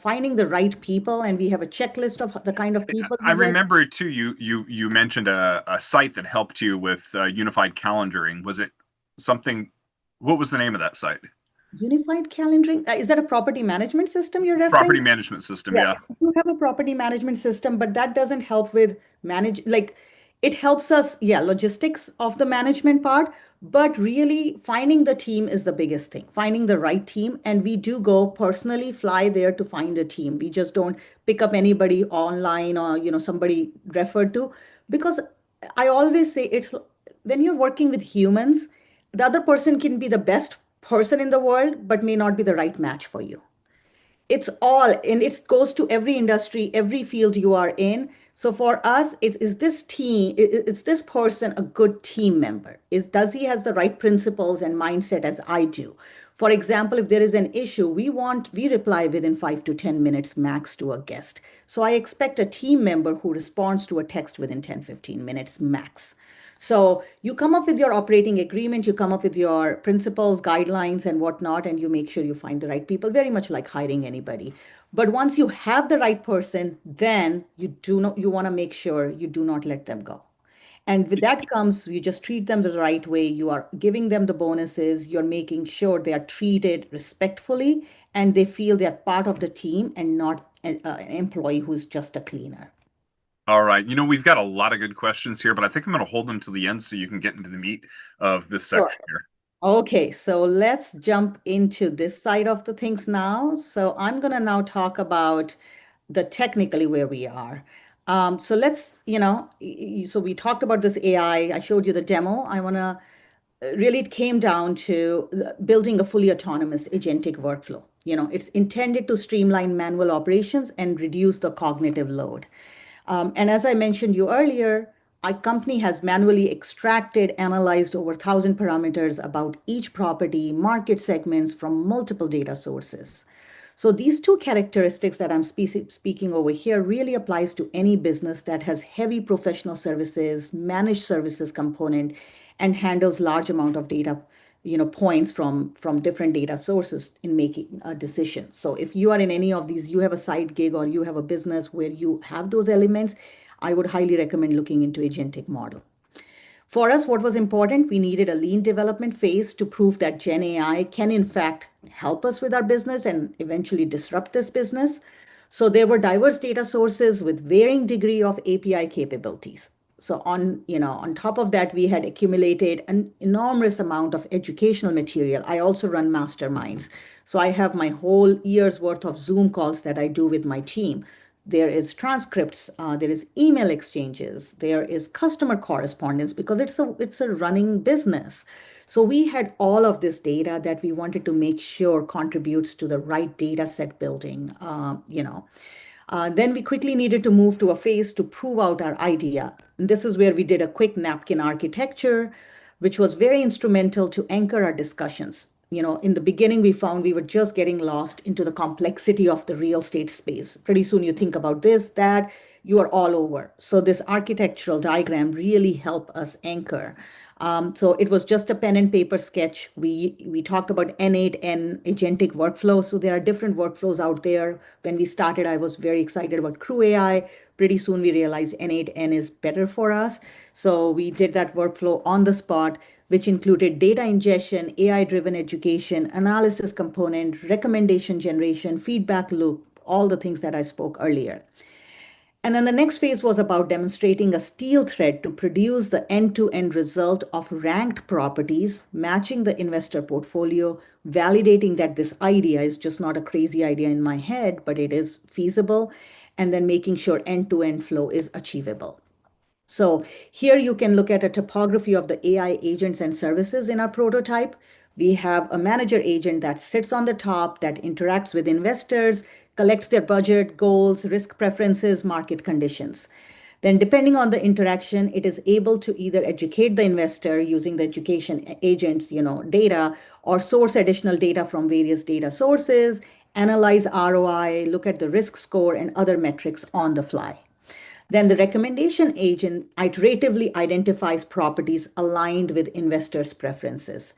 finding the right people, and we have a checklist of the kind of people I we get. remember too. You mentioned a site that helped you with unified calendaring. Was it something? What was the name of that site? Unified calendaring? Is that a property management system you're referring Property to? management system. Yeah, Yeah. we do have a property management system, but that doesn't help with like it helps us, yeah, logistics of the management part, but really finding the team is the biggest thing, finding the right team. And we do go personally fly there to find a team. We just don't pick up anybody online or, somebody referred to, because I always say it's when you're working with humans, the other person can be the best person in the world, but may not be the right match for you. It's all, and it goes to every industry, every field you are in. So for us, is this team, is this person a good team member? Does he has the right principles and mindset as I do? For example, if there is an issue, we reply within 5 to 10 minutes max to a guest. So I expect a team member who responds to a text within 10 to 15 minutes max. So you come up with your operating agreement, you come up with your principles, guidelines, and whatnot, and you make sure you find the right people, very much like hiring anybody. But once you have the right person, then you want to make sure you do not let them go. And with that comes, you just treat them the right way. You are giving them the bonuses. You're making sure they are treated respectfully and they feel they're part of the team and not an employee who's just a cleaner. All right. We've got a lot of good questions here, but I think I'm going to hold them to the end so you can get into the meat of this Sure. section here. Okay, so let's jump into this side of the things now. So I'm going to now talk about the technically where we are. So let's, so we talked about this AI. I showed you the demo. I want to really, it came down to building a fully autonomous agentic workflow. It's intended to streamline manual operations and reduce the cognitive load. And as I mentioned you earlier, our company has manually extracted, analyzed over 1,000 parameters about each property, market segments from multiple data sources. So these two characteristics that I'm speaking over here really applies to any business that has heavy professional services, managed services component, and handles large amount of data, points from different data sources in making a decision. So if you are in any of these, you have a side gig or you have a business where you have those elements, I would highly recommend looking into agentic model. For us, what was important, we needed a lean development phase to prove that Gen AI can, in fact, help us with our business and eventually disrupt this business. So there were diverse data sources with varying degree of API capabilities. So on top of that, we had accumulated an enormous amount of educational material. I also run masterminds. So I have my whole year's worth of Zoom calls that I do with my team. There is transcripts, there is email exchanges, there is customer correspondence because it's a running business. So we had all of this data that we wanted to make sure contributes to the right data set building. Then we quickly needed to move to a phase to prove out our idea. And this is where we did a quick napkin architecture, which was very instrumental to anchor our discussions. In the beginning, we found we were just getting lost into the complexity of the real estate space. Pretty soon, you think about this, that, you are all over. So this architectural diagram really helped us anchor. So it was just a pen and paper sketch. We talked about N8N agentic workflow. So there are different workflows out there. When we started, I was very excited about Crew AI. Pretty soon we realized N8N is better for us. So we did that workflow on the spot, which included data ingestion, AI-driven education, analysis component, recommendation generation, feedback loop, all the things that I spoke earlier. And then the next phase was about demonstrating a steel thread to produce the end-to-end result of ranked properties, matching the investor portfolio, validating that this idea is just not a crazy idea in my head, but it is feasible, and then making sure end-to-end flow is achievable. So here you can look at a topography of the AI agents and services in our prototype. We have a manager agent that sits on the top that interacts with investors, collects their budget, goals, risk preferences, market conditions. Then depending on the interaction, it is able to either educate the investor using the education agents, data, or source additional data from various data sources, analyze ROI, look at the risk score and other metrics on the fly. Then the recommendation agent iteratively identifies properties aligned with investors' preferences.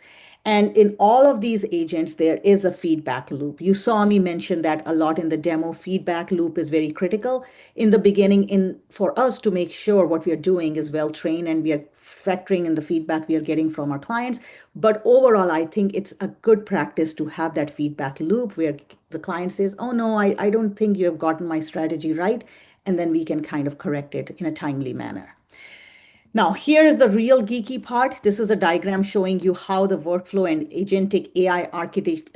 And in all of these agents, there is a feedback loop. You saw me mention that a lot in the demo. Feedback loop is very critical in the beginning in for us to make sure what we are doing is well trained and we are factoring in the feedback we are getting from our clients. But overall, I think it's a good practice to have that feedback loop where the client says, oh no, I don't think you have gotten my strategy right. And then we can kind of correct it in a timely manner. Now, here is the real geeky part. This is a diagram showing you how the workflow and agentic AI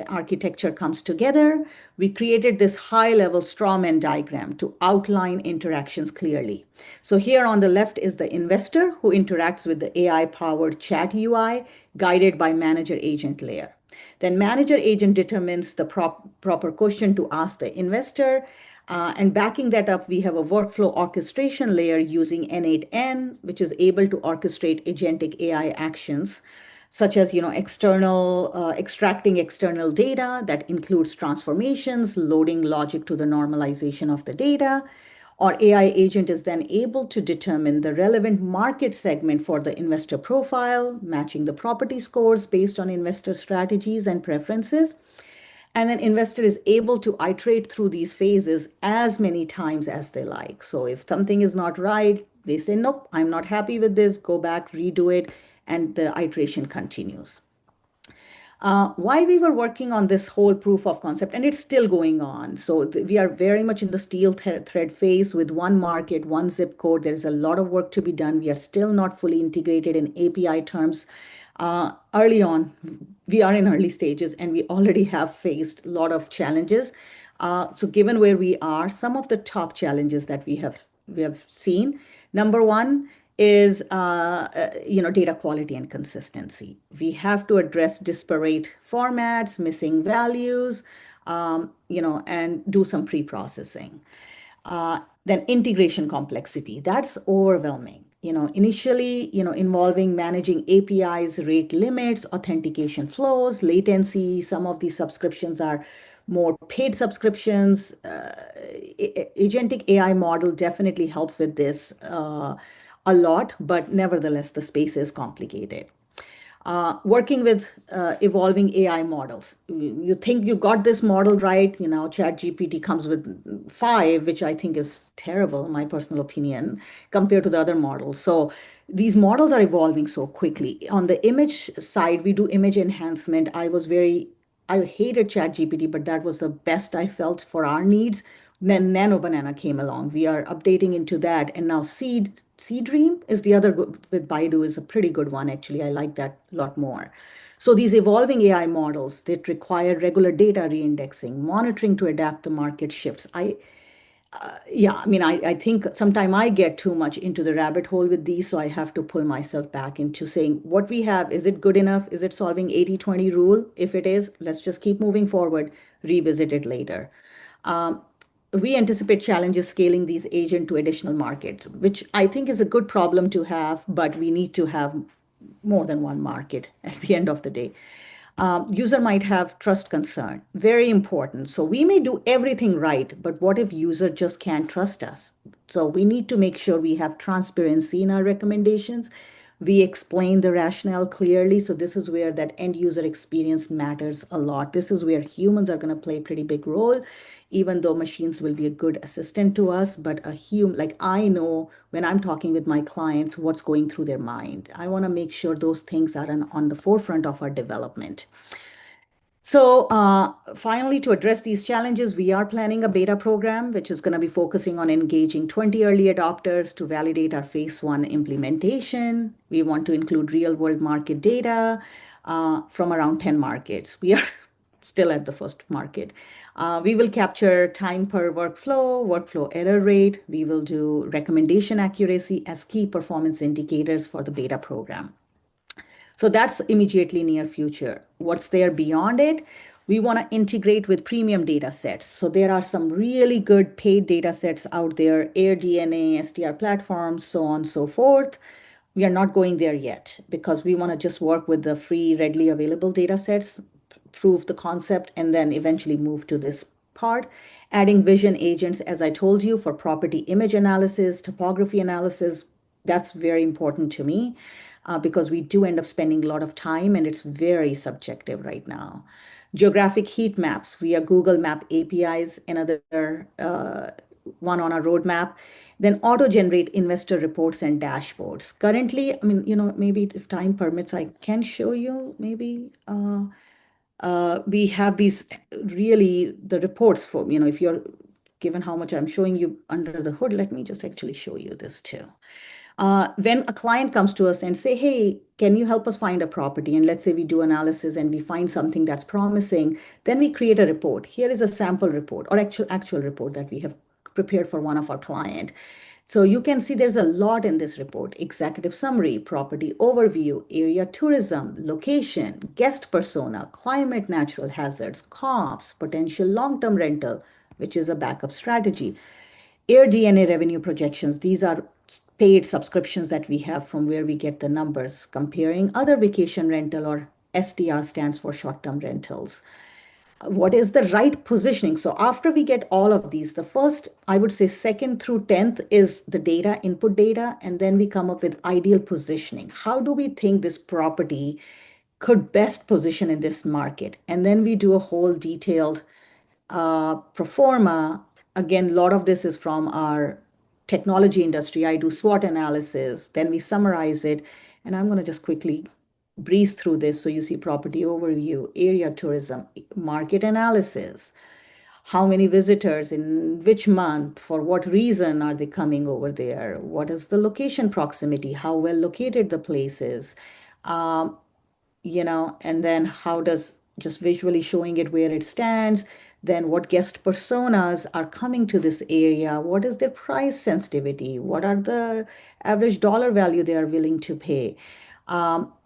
architecture comes together. We created this high-level strawman diagram to outline interactions clearly. So here on the left is the investor who interacts with the AI-powered chat UI guided by manager agent layer. Then manager agent determines the proper question to ask the investor. And backing that up, we have a workflow orchestration layer using N8N, which is able to orchestrate agentic AI actions, such as extracting external data that includes transformations, loading logic to the normalization of the data. Our AI agent is then able to determine the relevant market segment for the investor profile, matching the property scores based on investor strategies and preferences. And an investor is able to iterate through these phases as many times as they like. So if something is not right, they say, nope, I'm not happy with this, go back, redo it, and the iteration continues. Why we were working on this whole proof of concept, and it's still going on. So we are very much in the steel thread phase with one market, one zip code. There's a lot of work to be done. We are still not fully integrated in API terms. Early on, we are in early stages, and we already have faced a lot of challenges. So given where we are, some of the top challenges that we have seen. Number one is data quality and consistency. We have to address disparate formats, missing values, and do some pre-processing. Then integration complexity, that's overwhelming. Initially, involving managing APIs, rate limits, authentication flows, latency. Some of these subscriptions are more paid subscriptions. Agentic AI model definitely help with this a lot, but nevertheless, the space is complicated. Working with evolving AI models. You think you got this model right, ChatGPT comes with 5, which I think is terrible, in my personal opinion, compared to the other models. So these models are evolving so quickly. On the image side, we do image enhancement. I hated ChatGPT, but that was the best I felt for our needs. Then Nano Banana came along. We are updating into that. And now Dream is the other with Baidu is a pretty good one, actually. I like that a lot more. So these evolving AI models that require regular data reindexing, monitoring to adapt the market shifts. I think sometimes I get too much into the rabbit hole with these, so I have to pull myself back into saying what we have, is it good enough? Is it solving 80/20 rule? If it is, let's just keep moving forward, revisit it later. Um, we anticipate challenges scaling these agents to additional market, which I think is a good problem to have, but we need to have more than one market at the end of the day. User might have trust concern, very important. So we may do everything right, but what if user just can't trust us? So we need to make sure we have transparency in our recommendations. We explain the rationale clearly. So this is where that end user experience matters a lot. This is where humans are going to play a pretty big role, even though machines will be a good assistant to us. But a human, like I know when I'm talking with my clients, what's going through their mind. I want to make sure those things are on the forefront of our development. So finally, to address these challenges, we are planning a beta program, which is going to be focusing on engaging 20 early adopters to validate our phase 1 implementation. We want to include real world market data from around 10 markets. We are still at the first market. We will capture time per workflow error rate. We will do recommendation accuracy as key performance indicators for the beta program. So that's immediately near future. What's there beyond it? We want to integrate with premium data sets. So there are some really good paid data sets out there, AirDNA, STR platforms, so on and so forth. We are not going there yet because we want to just work with the free, readily available data sets, prove the concept, and then eventually move to this part. Adding vision agents, as I told you, for property image analysis, topography analysis, that's very important to me. because we do end up spending a lot of time and it's very subjective right now. Geographic heat maps via Google Map APIs, another one on our roadmap. Then auto-generate investor reports and dashboards. Currently, I mean, maybe if time permits, I can show you maybe. We have these really the reports for, if you're given how much I'm showing you under the hood, let me just actually show you this too. When a client comes to us and say, hey, can you help us find a property? And let's say we do analysis and we find something that's promising, then we create a report. Here is a sample report or actual report that we have prepared for one of our client. So you can see there's a lot in this report: executive summary, property overview, area tourism, location, guest persona, climate, natural hazards, comps, potential long-term rental, which is a backup strategy, Air DNA revenue projections. These are paid subscriptions that we have from where we get the numbers, comparing other vacation rental, or STR stands for short-term rentals. What is the right positioning? So after we get all of these, the first, I would say second through 10th is the data, input data, and then we come up with ideal positioning. How do we think this property could best position in this market? And then we do a whole detailed pro forma. Again, a lot of this is from our technology industry. I do SWOT analysis, then we summarize it. And I'm going to just quickly breeze through this. So you see property overview, area tourism, market analysis, how many visitors in which month, for what reason are they coming over there, what is the location proximity, how well located the place is, um, and then how does just visually showing it where it stands, then what guest personas are coming to this area, what is their price sensitivity, what are the average dollar value they are willing to pay,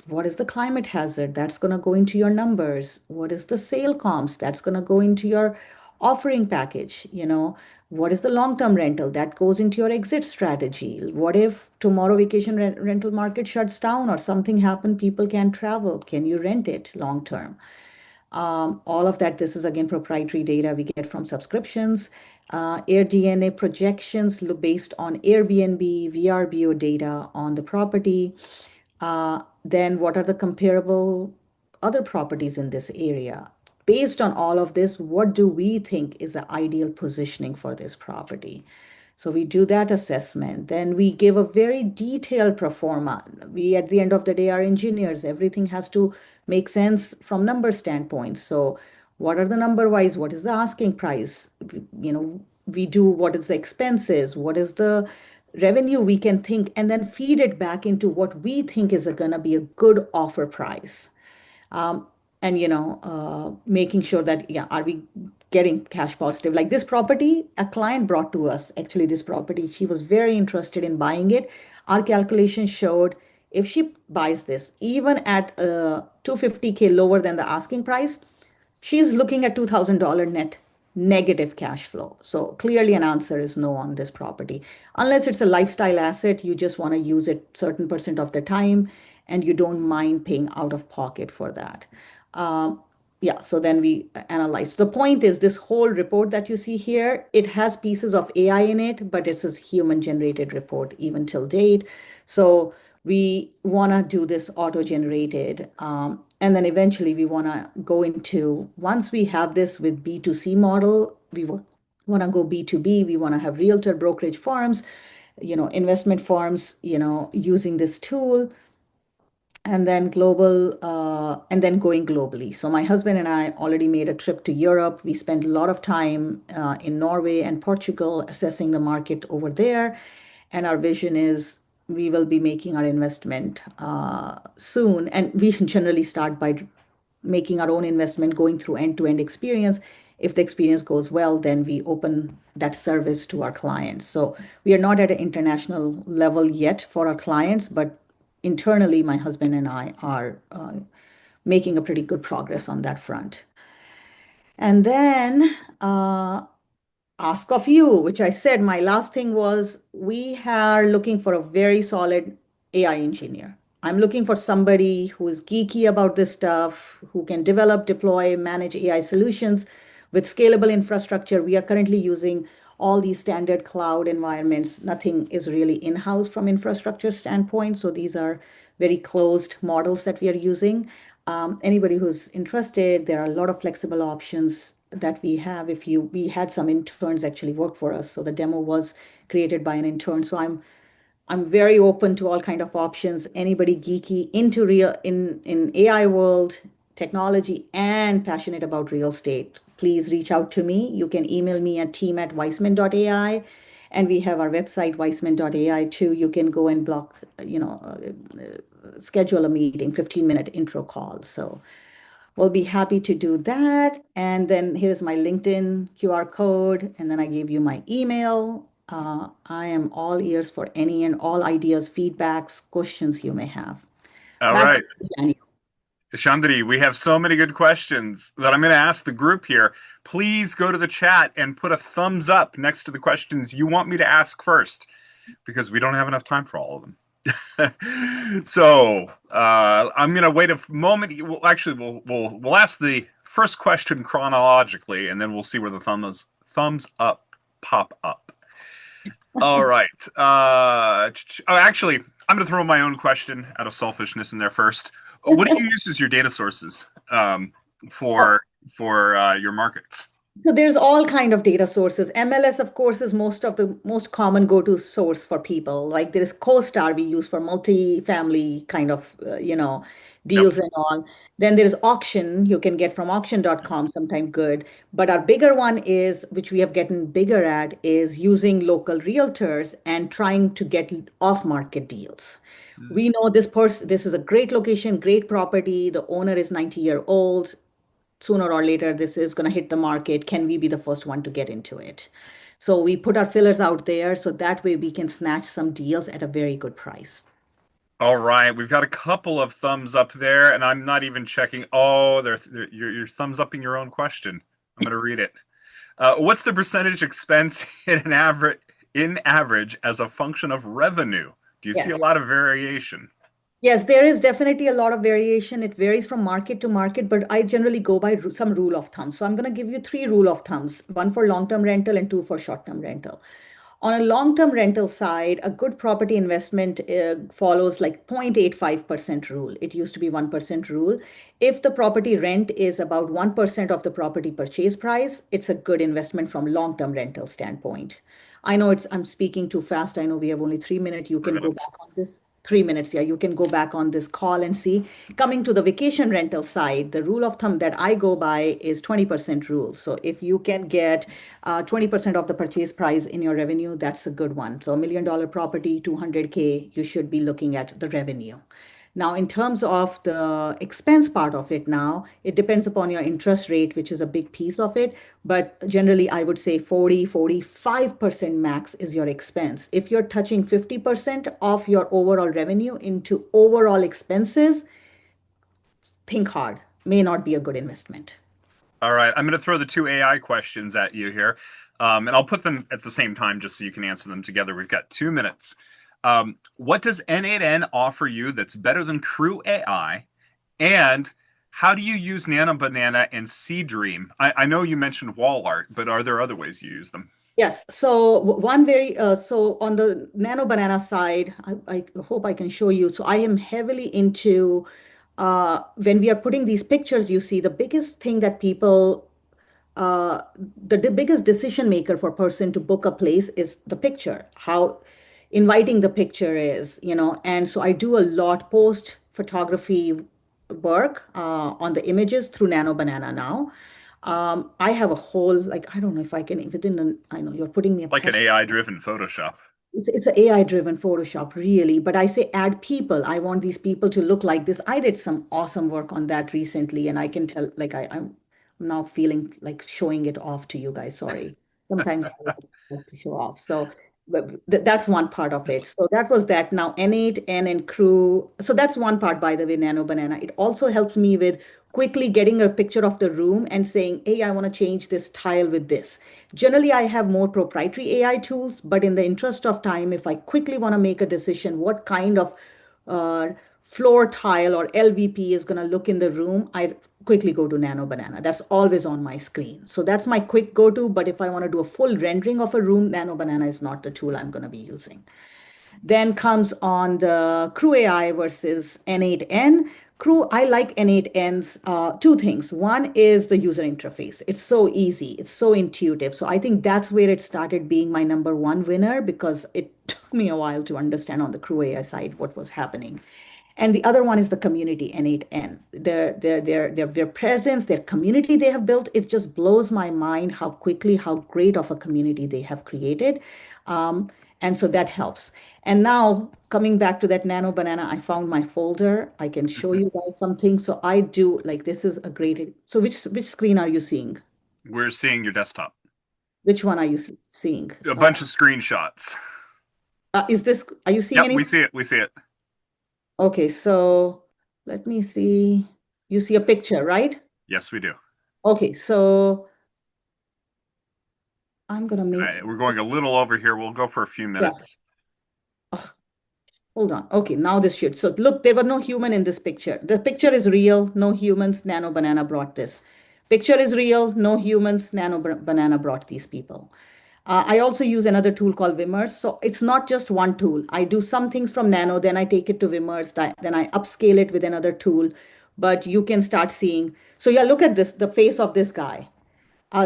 what is the climate hazard that's going to go into your numbers, what is the sale comps that's going to go into your offering package, what is the long-term rental that goes into your exit strategy? What if tomorrow vacation rental market shuts down or something happened, people can't travel? Can you rent it long term? All of that, this is again proprietary data we get from subscriptions, Air DNA projections based on Airbnb, VRBO data on the property. Then what are the comparable other properties in this area? Based on all of this, what do we think is the ideal positioning for this property? So we do that assessment. Then we give a very detailed pro forma. We, at the end of the day, are engineers. Everything has to make sense from number standpoint. So what are the number wise? What is the asking price? We do what is the expenses? What is the revenue we can think, and then feed it back into what we think is going to be a good offer price. Um, and making sure that, yeah, are we getting cash positive? Like this property, a client brought to us, actually this property, she was very interested in buying it. Our calculation showed if she buys this, even at 250K lower than the asking price, she's looking at $2,000 net negative cash flow. So clearly an answer is no on this property. Unless it's a lifestyle asset, you just want to use it certain percent of the time and you don't mind paying out of pocket for that. Um, yeah, so then we analyze. The point is this whole report that you see here, it has pieces of AI in it, but it's a human generated report even till date. So we want to do this auto generated. And then eventually we want to go into, once we have this with B2C model, we want to go B2B. We want to have realtor brokerage firms, investment firms, using this tool, and then and then going globally. So my husband and I already made a trip to Europe. We spent a lot of time in Norway and Portugal assessing the market over there. And our vision is we will be making our investment soon. And we generally start by making our own investment, going through end-to-end experience. If the experience goes well, then we open that service to our clients. So we are not at an international level yet for our clients, but internally, my husband and I are making a pretty good progress on that front. And then ask of you, which I said my last thing was we are looking for a very solid AI engineer. I'm looking for somebody who is geeky about this stuff, who can develop, deploy, manage AI solutions with scalable infrastructure. We are currently using all these standard cloud environments. Nothing is really in-house from infrastructure standpoint. So these are very closed models that we are using. Anybody who's interested, there are a lot of flexible options that we have. We had some interns actually work for us, so the demo was created by an intern. So I'm very open to all kind of options. Anybody geeky into real in AI world, technology, and passionate about real estate, please reach out to me. You can email me at team@wisement.ai, and we have our website wisement.ai too. You can go and block, schedule a meeting, 15-minute intro call. So we'll be happy to do that. And then here's my LinkedIn QR code. And then I gave you my email. I am all ears for any and all ideas, feedbacks, questions you may have. All Back right. to you, Daniel. Chandni, we have so many good questions that I'm going to ask the group here. Please go to the chat and put a thumbs up next to the questions you want me to ask first, because we don't have enough time for all of them. So I'm going to wait a moment. We'll ask the first question chronologically, and then we'll see where the thumbs up pop up. All right. Actually, I'm going to throw my own question out of selfishness in there first. What do you use as your data sources for your markets? So there's all kind of data sources. MLS, of course, is most of the most common go-to source for people. Like there is CoStar we use for multi-family kind of, Yep. deals and all. Then there is auction you can get from auction.com, sometime good. But our bigger one is, which we have gotten bigger at, is using local realtors and trying to get off-market deals. We know this is a great location, great property. The owner is 90-year-old. Sooner or later this is going to hit the market. Can we be the first one to get into it? So we put our fillers out there so that way we can snatch some deals at a very good price. All right, we've got a couple of thumbs up there, and I'm not even checking. Oh, you're thumbs upping your own question. I'm going to read it. What's the percentage expense in average as a function of revenue? Do you see a Yes. lot of variation? Yes, there is definitely a lot of variation. It varies from market to market, but I generally go by some rule of thumb. So I'm going to give you three rule of thumbs, one for long-term rental and two for short-term rental. On a long-term rental side, a good property investment follows like 0.85% rule. It used to be 1% rule. If the property rent is about 1% of the property purchase price, it's a good investment from long-term rental standpoint. I know I'm speaking too fast. I know we have only 3 minutes. You 3 can go minutes. back on this. 3 minutes, yeah, you can go back on this call and see. Coming to the vacation rental side, the rule of thumb that I go by is 20% rule. So if you can get 20% of the purchase price in your revenue, that's a good one. So $1 million property, 200K, you should be looking at the revenue. Now, in terms of the expense part of it now, it depends upon your interest rate, which is a big piece of it. But generally, I would say 45% max is your expense. If you're touching 50% of your overall revenue into overall expenses, think hard. May not be a good investment. All right, I'm going to throw the two AI questions at you here, and I'll put them at the same time just so you can answer them together. We've got 2 minutes. What does N8N offer you that's better than Crew AI? And how do you use Nano Banana and Sea Dream? I know you mentioned wall art, but are there other ways you use them? Yes. So one so on the Nano Banana side, I hope I can show you. So I am heavily into when we are putting these pictures, you see the biggest thing that people the biggest decision maker for a person to book a place is the picture, how inviting the picture is, and so I do a lot post photography work on the images through Nano Banana now. I have a whole, like, I don't know if I can, I know you're putting me a Like an pressure. AI-driven Photoshop. It's an AI driven Photoshop, really. But I say add people. I want these people to look like this. I did some awesome work on that recently, and I can tell, like, I'm now feeling like showing it off to you guys. Sorry. Sometimes I like to show off. So but that's one part of it. So that was that. Now N8, N and Crew. So that's one part, by the way, Nano Banana. It also helped me with quickly getting a picture of the room and saying, hey, I want to change this tile with this. Generally, I have more proprietary AI tools, but in the interest of time, if I quickly want to make a decision, what kind of uh, floor tile or LVP is going to look in the room, I quickly go to Nano Banana. That's always on my screen. So that's my quick go to. But if I want to do a full rendering of a room, Nano Banana is not the tool I'm going to be using. Then comes on the Crew AI versus N8N. Crew, I like N8N's two things. One is the user interface. It's so easy, it's so intuitive. So I think that's where it started being my number one winner because it took me a while to understand on the Crew AI side what was happening. And the other one is the community, N8N. Their presence, their community they have built, it just blows my mind how quickly, how great of a community they have created. Um, and so that helps. And now coming back to that Nano Banana, I found my folder. I can show you guys something. So I do like this is a great. So which screen are you seeing? We're seeing your desktop. Which one are you seeing? A bunch of screenshots. Is this? Are you seeing Yep, anything? we see it. We see it. Okay, so let me see. You see a picture, right? Yes, we do. Okay, so I'm gonna make, We're going a little over here. We'll go for a few minutes. Hold on. Okay, now this should. So look, there were no human in this picture. The picture is real, no humans. Nano Banana brought this. Picture is real, no humans. Banana brought these people. I also use another tool called Wimmers. So it's not just one tool. I do some things from Nano, then I take it to Wimmers, then I upscale it with another tool. But you can start seeing. So yeah, look at this, the face of this guy.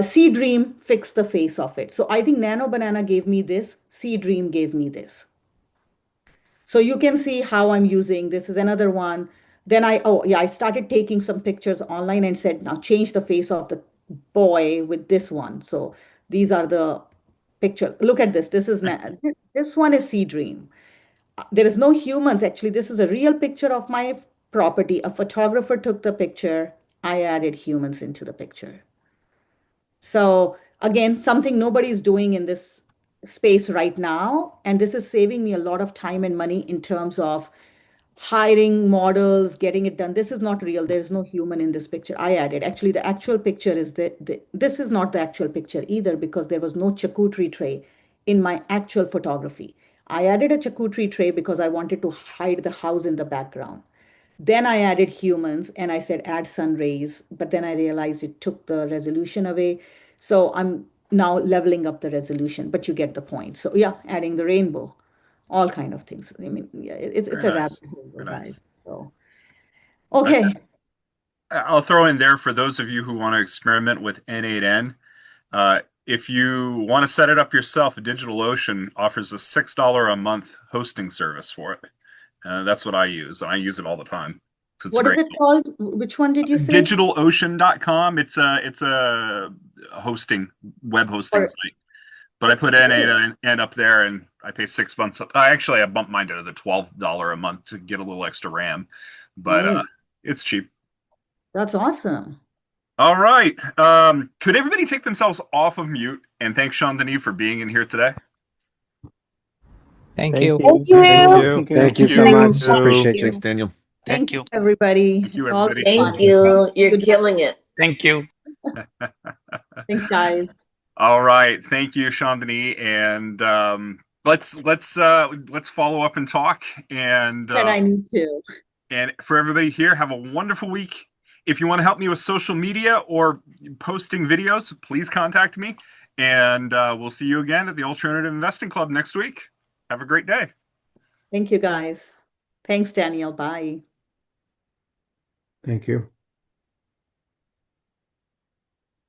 Sea Dream fixed the face of it. So I think Nano Banana gave me this. Sea Dream gave me this. So you can see how I'm using. This is another one. Then I started taking some pictures online and said, now change the face of the boy with this one. So these are the pictures. Look at this. This one is Sea Dream. There is no humans actually. This is a real picture of my property. A photographer took the picture. I added humans into the picture. So again, something nobody's doing in this space right now. And this is saving me a lot of time and money in terms of hiring models, getting it done. This is not real. There's no human in this picture. I added. Actually, the actual picture is this is not the actual picture either because there was no charcuterie tray in my actual photography. I added a charcuterie tray because I wanted to hide the house in the background. Then I added humans and I said add sun rays, but then I realized it took the resolution away. So I'm now leveling up the resolution, but you get the point. So yeah, adding the rainbow, all kind of things. I mean, yeah, it's Very a nice. rabbit hole, Very guys. nice. So okay. I'll throw in there for those of you who want to experiment with N8N. If you want to set it up yourself, DigitalOcean offers a $6 a month hosting service for it. That's what I use. I use it all the time. So it's What is great. it called? Which one did you say? DigitalOcean.com. It's a web hosting Or site. But I put N8N up there, and I pay 6 months up. I bumped mine to the $12 a month to get a little extra RAM, but nice. it's cheap. That's awesome. All right. Could everybody take themselves off of mute and thank Chandni for being in here today? Thank you. Thank you. Thank you. Thank you so Thank much. you. Appreciate you. Thanks, Daniel. Thank Thank you, you. everybody. Thank you, It's everybody. always Thank fun. you. You're Good. killing it. Thank you. Thanks, guys. All right. Thank you, Chandni. And let's follow up and talk. And I need to. And for everybody here, have a wonderful week. If you want to help me with social media or posting videos, please contact me. And we'll see you again at the Alternative Investing Club next week. Have a great day. Thank you, guys. Thanks, Daniel. Bye. Thank you.